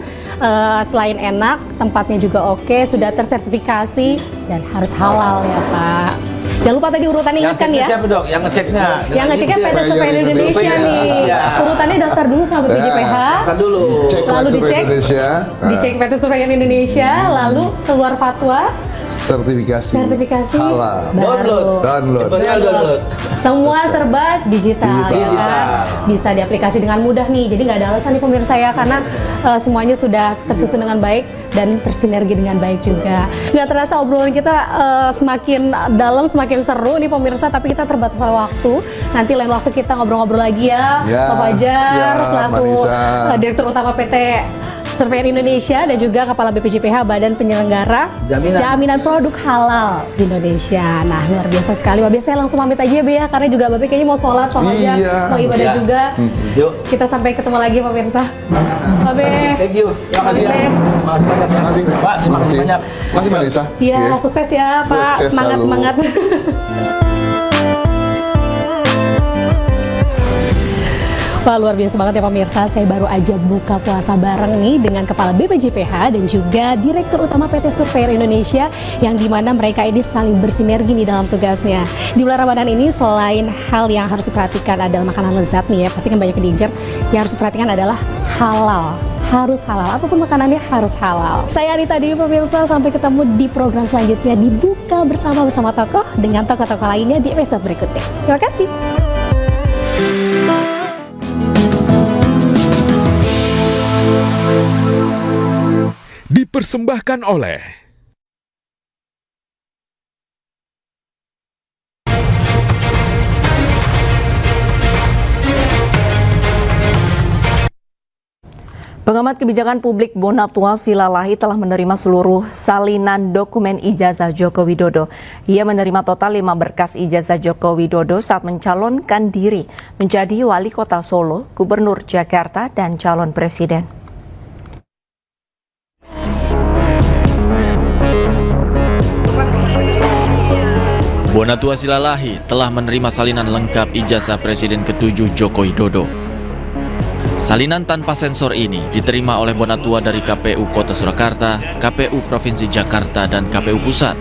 Selain enak, tempatnya juga oke, sudah tersertifikasi dan harus halal ya, Pak. Jangan lupa tadi urutannya ingatkan ya. Siapa dong? Yang ngeceknya? Yang ngeceknya PT Surveillance Indonesia nih. Urutannya daftar dulu sama BPJPH. Daftar dulu. Lalu dicek PT Surveillance Indonesia, lalu keluar fatwa. Sertifikasi halal. Download. Semua serba digital. Ya kan? Bisa diaplikasi dengan mudah nih. Jadi nggak ada alasan nih pemirsa ya, karena semuanya sudah tersusun dengan baik dan tersinergi dengan baik juga. Nggak terasa obrolan kita semakin dalam, semakin seru nih pemirsa, tapi kita terbatas waktu. Nanti lain waktu kita ngobrol-ngobrol lagi ya, Pak Fajar selaku Direktur Utama PT Surveillance Indonesia dan juga Kepala BPJPH Badan Penyelenggara Jaminan Produk Halal di Indonesia. Nah, luar biasa sekali. Babe, saya langsung pamit aja ya, karena juga Babe kayaknya mau sholat, Pak Fajar, mau ibadah juga. Yuk. Kita sampai ketemu lagi pemirsa. Babe. Thank you. Terima kasih. Makasih banyak. Pak, terima kasih banyak. Makasih Mbak Lisa. Iya, sukses ya Pak. Semangat. Wah, luar biasa banget ya pemirsa, saya baru aja buka puasa bareng nih dengan Kepala BPJPH dan juga Direktur Utama PT Surveyor Indonesia, yang dimana mereka ini saling bersinergi nih dalam tugasnya. Di bulan Ramadan ini selain hal yang harus diperhatikan adalah makanan lezat nih ya, pasti kan banyak diincar, yang harus diperhatikan adalah halal. Harus halal, apapun makanannya harus halal. Saya Anita Dewi pemirsa, sampai ketemu di program selanjutnya di Buka Bersama tokoh dengan tokoh-tokoh lainnya di episode berikutnya. Terima kasih. Dipersembahkan oleh Pengamat kebijakan publik Bonatua Silalahi telah menerima seluruh salinan dokumen ijazah Joko Widodo. Ia menerima total 5 berkas ijazah Joko Widodo saat mencalonkan diri menjadi Wali Kota Solo, Gubernur Jakarta, dan calon presiden. Bonatua Silalahi telah menerima salinan lengkap ijazah Presiden ke-7 Joko Widodo. Salinan tanpa sensor ini diterima oleh Bonatua dari KPU Kota Surakarta, KPU Provinsi Jakarta, dan KPU Pusat.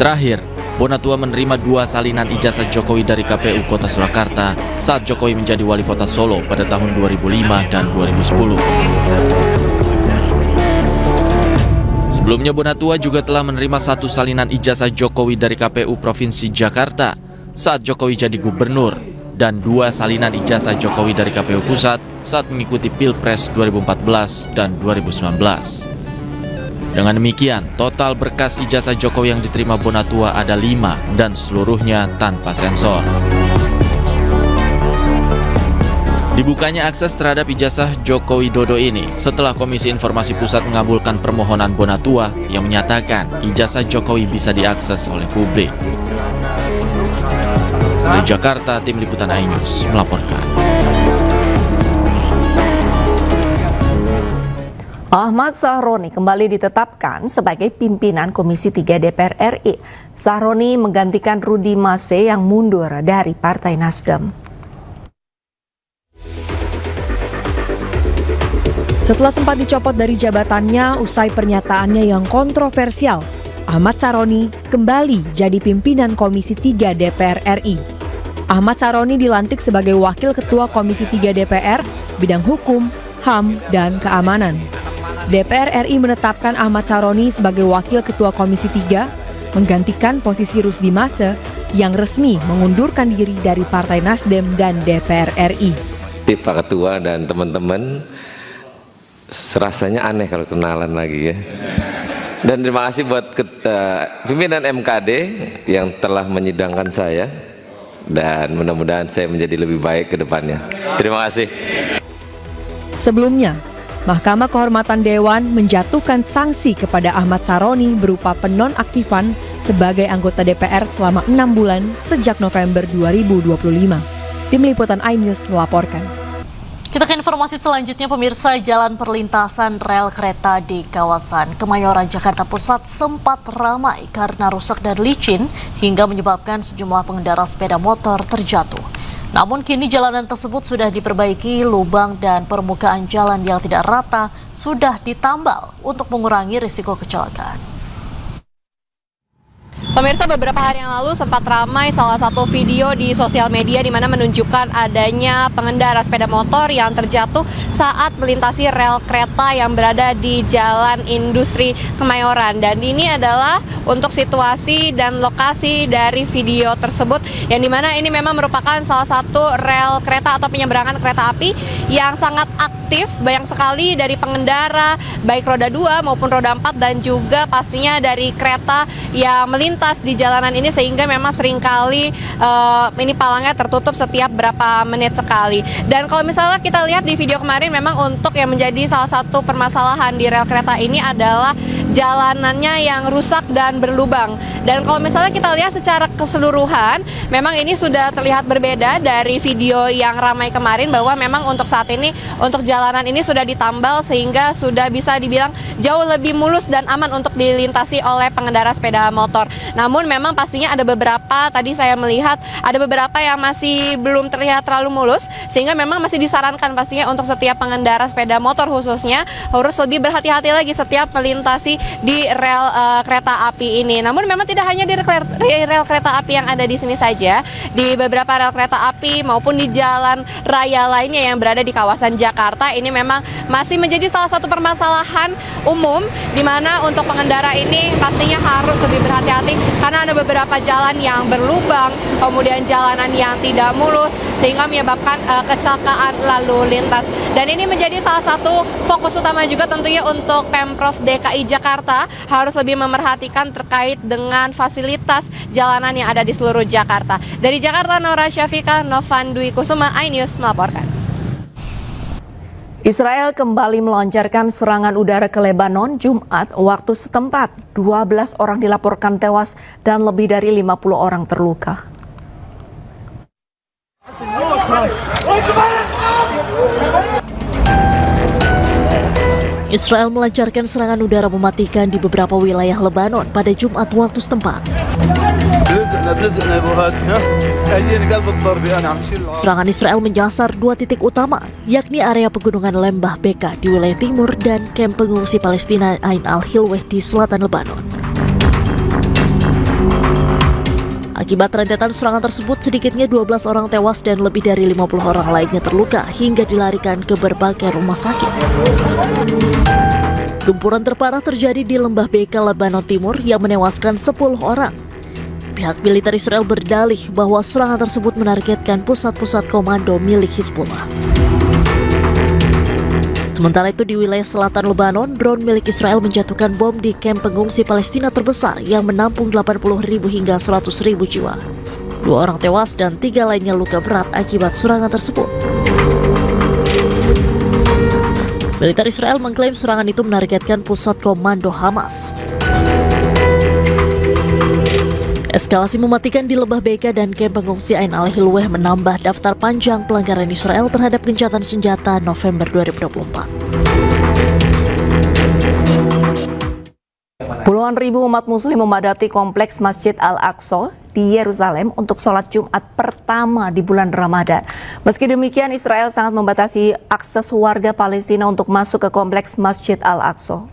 Terakhir, Bonatua menerima 2 salinan ijazah Jokowi dari KPU Kota Surakarta saat Jokowi menjadi Wali Kota Solo pada tahun 2005 dan 2010. Sebelumnya Bonatua juga telah menerima 1 salinan ijazah Jokowi dari KPU Provinsi Jakarta saat Jokowi jadi gubernur, dan 2 salinan ijazah Jokowi dari KPU Pusat saat mengikuti Pilpres 2014 dan 2019. Dengan demikian, total berkas ijazah Jokowi yang diterima Bonatua ada 5 dan seluruhnya tanpa sensor. Dibukanya akses terhadap ijazah Joko Widodo ini setelah Komisi Informasi Pusat mengabulkan permohonan Bonatua yang menyatakan ijazah Jokowi bisa diakses oleh publik. Dari Jakarta, tim liputan iNews melaporkan. Ahmad Sahroni kembali ditetapkan sebagai pimpinan Komisi 3 DPR RI. Sahroni menggantikan Rudi Mase yang mundur dari Partai Nasdem. Setelah sempat dicopot dari jabatannya usai pernyataannya yang kontroversial, Ahmad Sahroni kembali jadi pimpinan Komisi 3 DPR RI. Ahmad Sahroni dilantik sebagai Wakil Ketua Komisi 3 DPR, bidang hukum, HAM, dan keamanan. DPR RI menetapkan Ahmad Sahroni sebagai Wakil Ketua Komisi 3, menggantikan posisi Rusdi Mase yang resmi mengundurkan diri dari Partai Nasdem dan DPR RI. Pak Ketua dan teman-teman, rasanya aneh kalau kenalan lagi ya. Dan terima kasih buat pimpinan MKD yang telah menyidangkan saya, dan mudah-mudahan saya menjadi lebih baik ke depannya. Terima kasih. Sebelumnya, Mahkamah Kehormatan Dewan menjatuhkan sanksi kepada Ahmad Sahroni berupa penonaktifan sebagai anggota DPR selama 6 bulan sejak November 2025. Tim Liputan iNews melaporkan. Kita ke informasi selanjutnya pemirsa, jalan perlintasan rel kereta di kawasan Kemayoran, Jakarta Pusat sempat ramai karena rusak dan licin hingga menyebabkan sejumlah pengendara sepeda motor terjatuh. Namun kini jalanan tersebut sudah diperbaiki, lubang dan permukaan jalan yang tidak rata sudah ditambal untuk mengurangi risiko kecelakaan. Pemirsa, beberapa hari yang lalu sempat ramai salah satu video di sosial media di mana menunjukkan adanya pengendara sepeda motor yang terjatuh saat melintasi rel kereta yang berada di Jalan Industri Kemayoran. Dan ini adalah untuk situasi dan lokasi dari video tersebut, yang dimana ini memang merupakan salah satu rel kereta atau penyeberangan kereta api yang sangat aktif, banyak sekali dari pengendara baik roda 2 maupun roda 4 dan juga pastinya dari kereta yang melintas di jalanan ini, sehingga memang seringkali ini palangnya tertutup setiap berapa menit sekali. Dan kalau misalnya kita lihat di video kemarin, memang untuk yang menjadi salah satu permasalahan di rel kereta ini adalah jalanannya yang rusak dan berlubang. Dan kalau misalnya kita lihat secara keseluruhan, memang ini sudah terlihat berbeda dari video yang ramai kemarin, bahwa memang untuk saat ini untuk jalanan ini sudah ditambal sehingga sudah bisa dibilang jauh lebih mulus dan aman untuk dilintasi oleh pengendara sepeda motor. Namun memang pastinya ada beberapa, tadi saya melihat ada beberapa yang masih belum terlihat terlalu mulus, sehingga memang masih disarankan pastinya untuk setiap pengendara sepeda motor khususnya harus lebih berhati-hati lagi setiap melintasi di rel kereta api ini. Namun memang tidak hanya di rel kereta api yang ada di sini saja, di beberapa rel kereta api maupun di jalan raya lainnya yang berada di kawasan Jakarta ini memang masih menjadi salah satu permasalahan umum, di mana untuk pengendara ini pastinya harus lebih berhati-hati karena ada beberapa jalan yang berlubang, kemudian jalanan yang tidak mulus sehingga menyebabkan kecelakaan lalu lintas. Dan ini menjadi salah satu fokus utama juga tentunya untuk Pemprov DKI Jakarta harus lebih memerhatikan terkait dengan fasilitas jalanan yang ada di seluruh Jakarta. Dari Jakarta, Nora Syafika, Novan Dwi Kusuma, iNews melaporkan. Israel kembali melancarkan serangan udara ke Lebanon Jumat waktu setempat. 12 orang dilaporkan tewas dan lebih dari 50 orang terluka. Israel melancarkan serangan udara mematikan di beberapa wilayah Lebanon pada Jumat waktu setempat. Serangan Israel menyasar 2 titik utama, yakni area pegunungan Lembah Beka di wilayah timur dan kamp pengungsi Palestina Ain al-Hilweh di selatan Lebanon. Akibat rentetan serangan tersebut, sedikitnya 12 orang tewas dan lebih dari 50 orang lainnya terluka hingga dilarikan ke berbagai rumah sakit. Gempuran terparah terjadi di Lembah Beka, Lebanon Timur yang menewaskan 10 orang. Pihak militer Israel berdalih bahwa serangan tersebut menargetkan pusat-pusat komando milik Hizbullah. Sementara itu di wilayah selatan Lebanon, drone milik Israel menjatuhkan bom di kamp pengungsi Palestina terbesar yang menampung 80.000 hingga 100.000 jiwa. 2 orang tewas dan 3 lainnya luka berat akibat serangan tersebut. Militer Israel mengklaim serangan itu menargetkan pusat komando Hamas. Eskalasi mematikan di Lembah Beka dan kamp pengungsi Ain al-Hilweh menambah daftar panjang pelanggaran Israel terhadap gencatan senjata November 2024. Puluhan ribu umat muslim memadati kompleks Masjid Al-Aqsa di Yerusalem untuk sholat Jumat pertama di bulan Ramadan. Meski demikian, Israel sangat membatasi akses warga Palestina untuk masuk ke kompleks Masjid Al-Aqsa.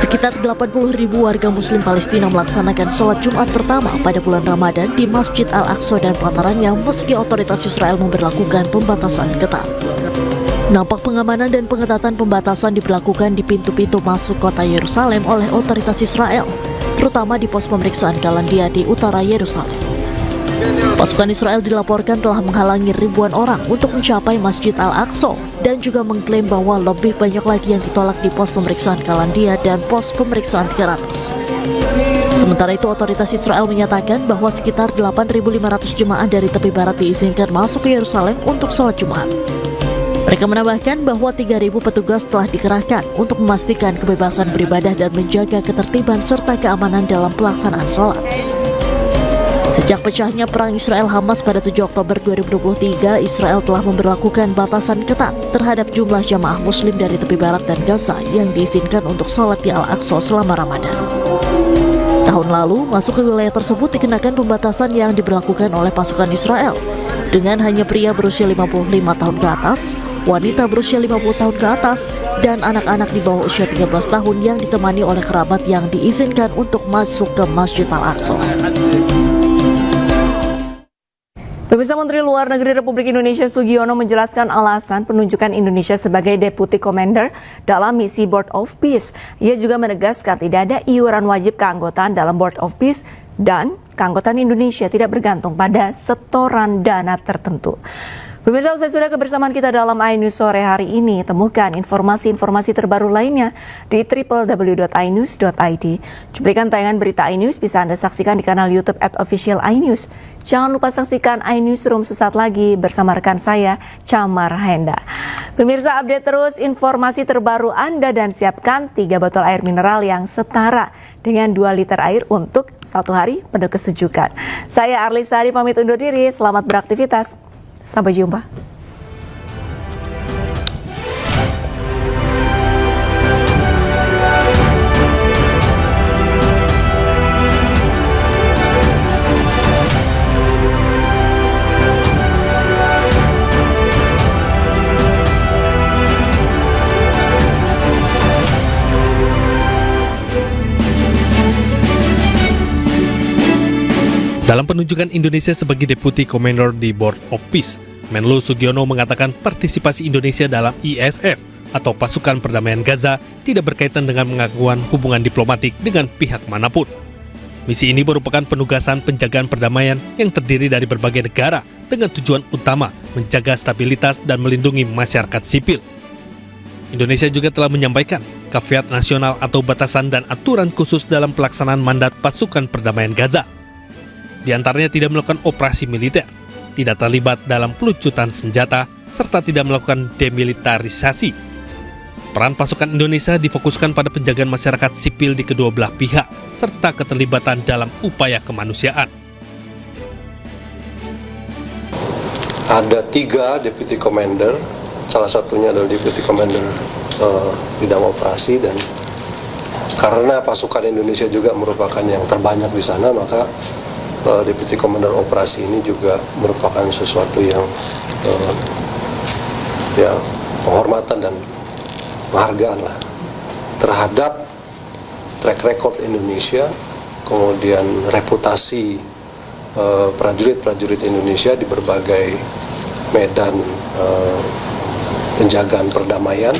Sekitar 80.000 warga muslim Palestina melaksanakan sholat Jumat pertama pada bulan Ramadan di Masjid Al-Aqsa dan pelatarannya meski otoritas Israel memberlakukan pembatasan ketat. Nampak pengamanan dan pengetatan pembatasan diberlakukan di pintu-pintu masuk kota Yerusalem oleh otoritas Israel, terutama di pos pemeriksaan Kalandia di utara Yerusalem. Pasukan Israel dilaporkan telah menghalangi ribuan orang untuk mencapai Masjid Al-Aqsa dan juga mengklaim bahwa lebih banyak lagi yang ditolak di pos pemeriksaan Kalandia dan pos pemeriksaan 300. Sementara itu, otoritas Israel menyatakan bahwa sekitar 8.500 jemaah dari tepi barat diizinkan masuk ke Yerusalem untuk sholat Jumat. Mereka menambahkan bahwa 3.000 petugas telah dikerahkan untuk memastikan kebebasan beribadah dan menjaga ketertiban serta keamanan dalam pelaksanaan sholat. Sejak pecahnya perang Israel-Hamas pada 7 Oktober 2023, Israel telah memberlakukan batasan ketat terhadap jumlah jamaah muslim dari tepi barat dan Gaza yang diizinkan untuk sholat di Al-Aqsa selama Ramadan. Tahun lalu, masuk ke wilayah tersebut dikenakan pembatasan yang diberlakukan oleh pasukan Israel, dengan hanya pria berusia 55 tahun ke atas, wanita berusia 50 tahun ke atas, dan anak-anak di bawah usia 13 tahun yang ditemani oleh kerabat yang diizinkan untuk masuk ke Masjid Al-Aqsa. Pemirsa, Menteri Luar Negeri Republik Indonesia Sugiono menjelaskan alasan penunjukan Indonesia sebagai Deputy Commander dalam misi Board of Peace. Ia juga menegaskan tidak ada iuran wajib keanggotaan dalam Board of Peace dan keanggotaan Indonesia tidak bergantung pada setoran dana tertentu. Pemirsa, usai sudah kebersamaan kita dalam iNews sore hari ini, temukan informasi-informasi terbaru lainnya di www.inews.id. Cuplikan tayangan berita iNews bisa Anda saksikan di kanal YouTube @official iNews. Jangan lupa saksikan iNewsroom sesaat lagi bersama rekan saya, Camar Henda. Pemirsa, update terus informasi terbaru Anda dan siapkan 3 botol air mineral yang setara dengan 2 liter air untuk 1 hari penuh kesejukan. Saya Arlis Sari pamit undur diri, selamat beraktivitas. Sampai jumpa. Dalam penunjukan Indonesia sebagai Deputy Commander di Board of Peace, Menlu Sugiono mengatakan partisipasi Indonesia dalam ISF atau Pasukan Perdamaian Gaza tidak berkaitan dengan pengakuan hubungan diplomatik dengan pihak manapun. Misi ini merupakan penugasan penjagaan perdamaian yang terdiri dari berbagai negara dengan tujuan utama menjaga stabilitas dan melindungi masyarakat sipil. Indonesia juga telah menyampaikan caveat nasional atau batasan dan aturan khusus dalam pelaksanaan mandat Pasukan Perdamaian Gaza. Di antaranya tidak melakukan operasi militer, tidak terlibat dalam pelucutan senjata, serta tidak melakukan demilitarisasi. Peran pasukan Indonesia difokuskan pada penjagaan masyarakat sipil di kedua belah pihak, serta keterlibatan dalam upaya kemanusiaan. Ada 3 Deputy Commander, salah satunya adalah Deputy Commander bidang operasi, dan karena pasukan Indonesia juga merupakan yang terbanyak di sana, maka Deputy Commander operasi ini juga merupakan sesuatu yang penghormatan dan penghargaan lah terhadap track record Indonesia, kemudian reputasi prajurit-prajurit Indonesia di berbagai medan penjagaan perdamaian.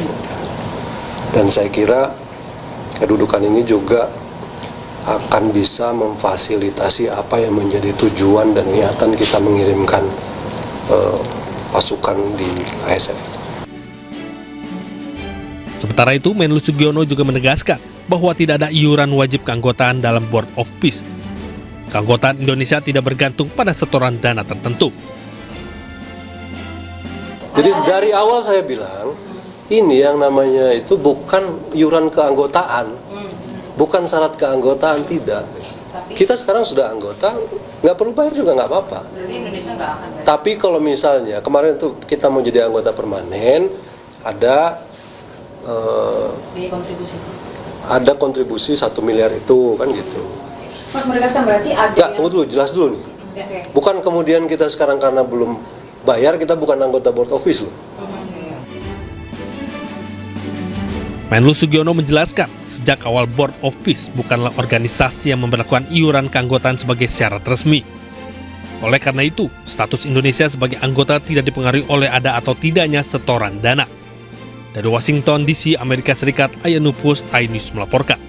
Dan saya kira kedudukan ini juga akan bisa memfasilitasi apa yang menjadi tujuan dan niatan kita mengirimkan pasukan di ISF. Sementara itu, Menlu Sugiono juga menegaskan bahwa tidak ada iuran wajib keanggotaan dalam Board of Peace. Keanggotaan Indonesia tidak bergantung pada setoran dana tertentu. Jadi dari awal saya bilang, ini yang namanya itu bukan iuran keanggotaan. Bukan syarat keanggotaan, tidak. Kita sekarang sudah anggota, nggak perlu bayar juga nggak apa-apa. Berarti Indonesia nggak akan bayar. Tapi kalau misalnya kemarin tuh kita mau jadi anggota permanen, ada kontribusi 1 miliar itu kan gitu. Mas menegaskan berarti ada. Nggak, tunggu dulu, jelas dulu nih. Bukan kemudian kita sekarang karena belum bayar kita bukan anggota Board of Peace loh. Menlu Sugiono menjelaskan, sejak awal Board of Peace bukanlah organisasi yang memberlakukan iuran keanggotaan sebagai syarat resmi. Oleh karena itu, status Indonesia sebagai anggota tidak dipengaruhi oleh ada atau tidaknya setoran dana. Dari Washington DC, Amerika Serikat, Aya Nufus, iNews melaporkan.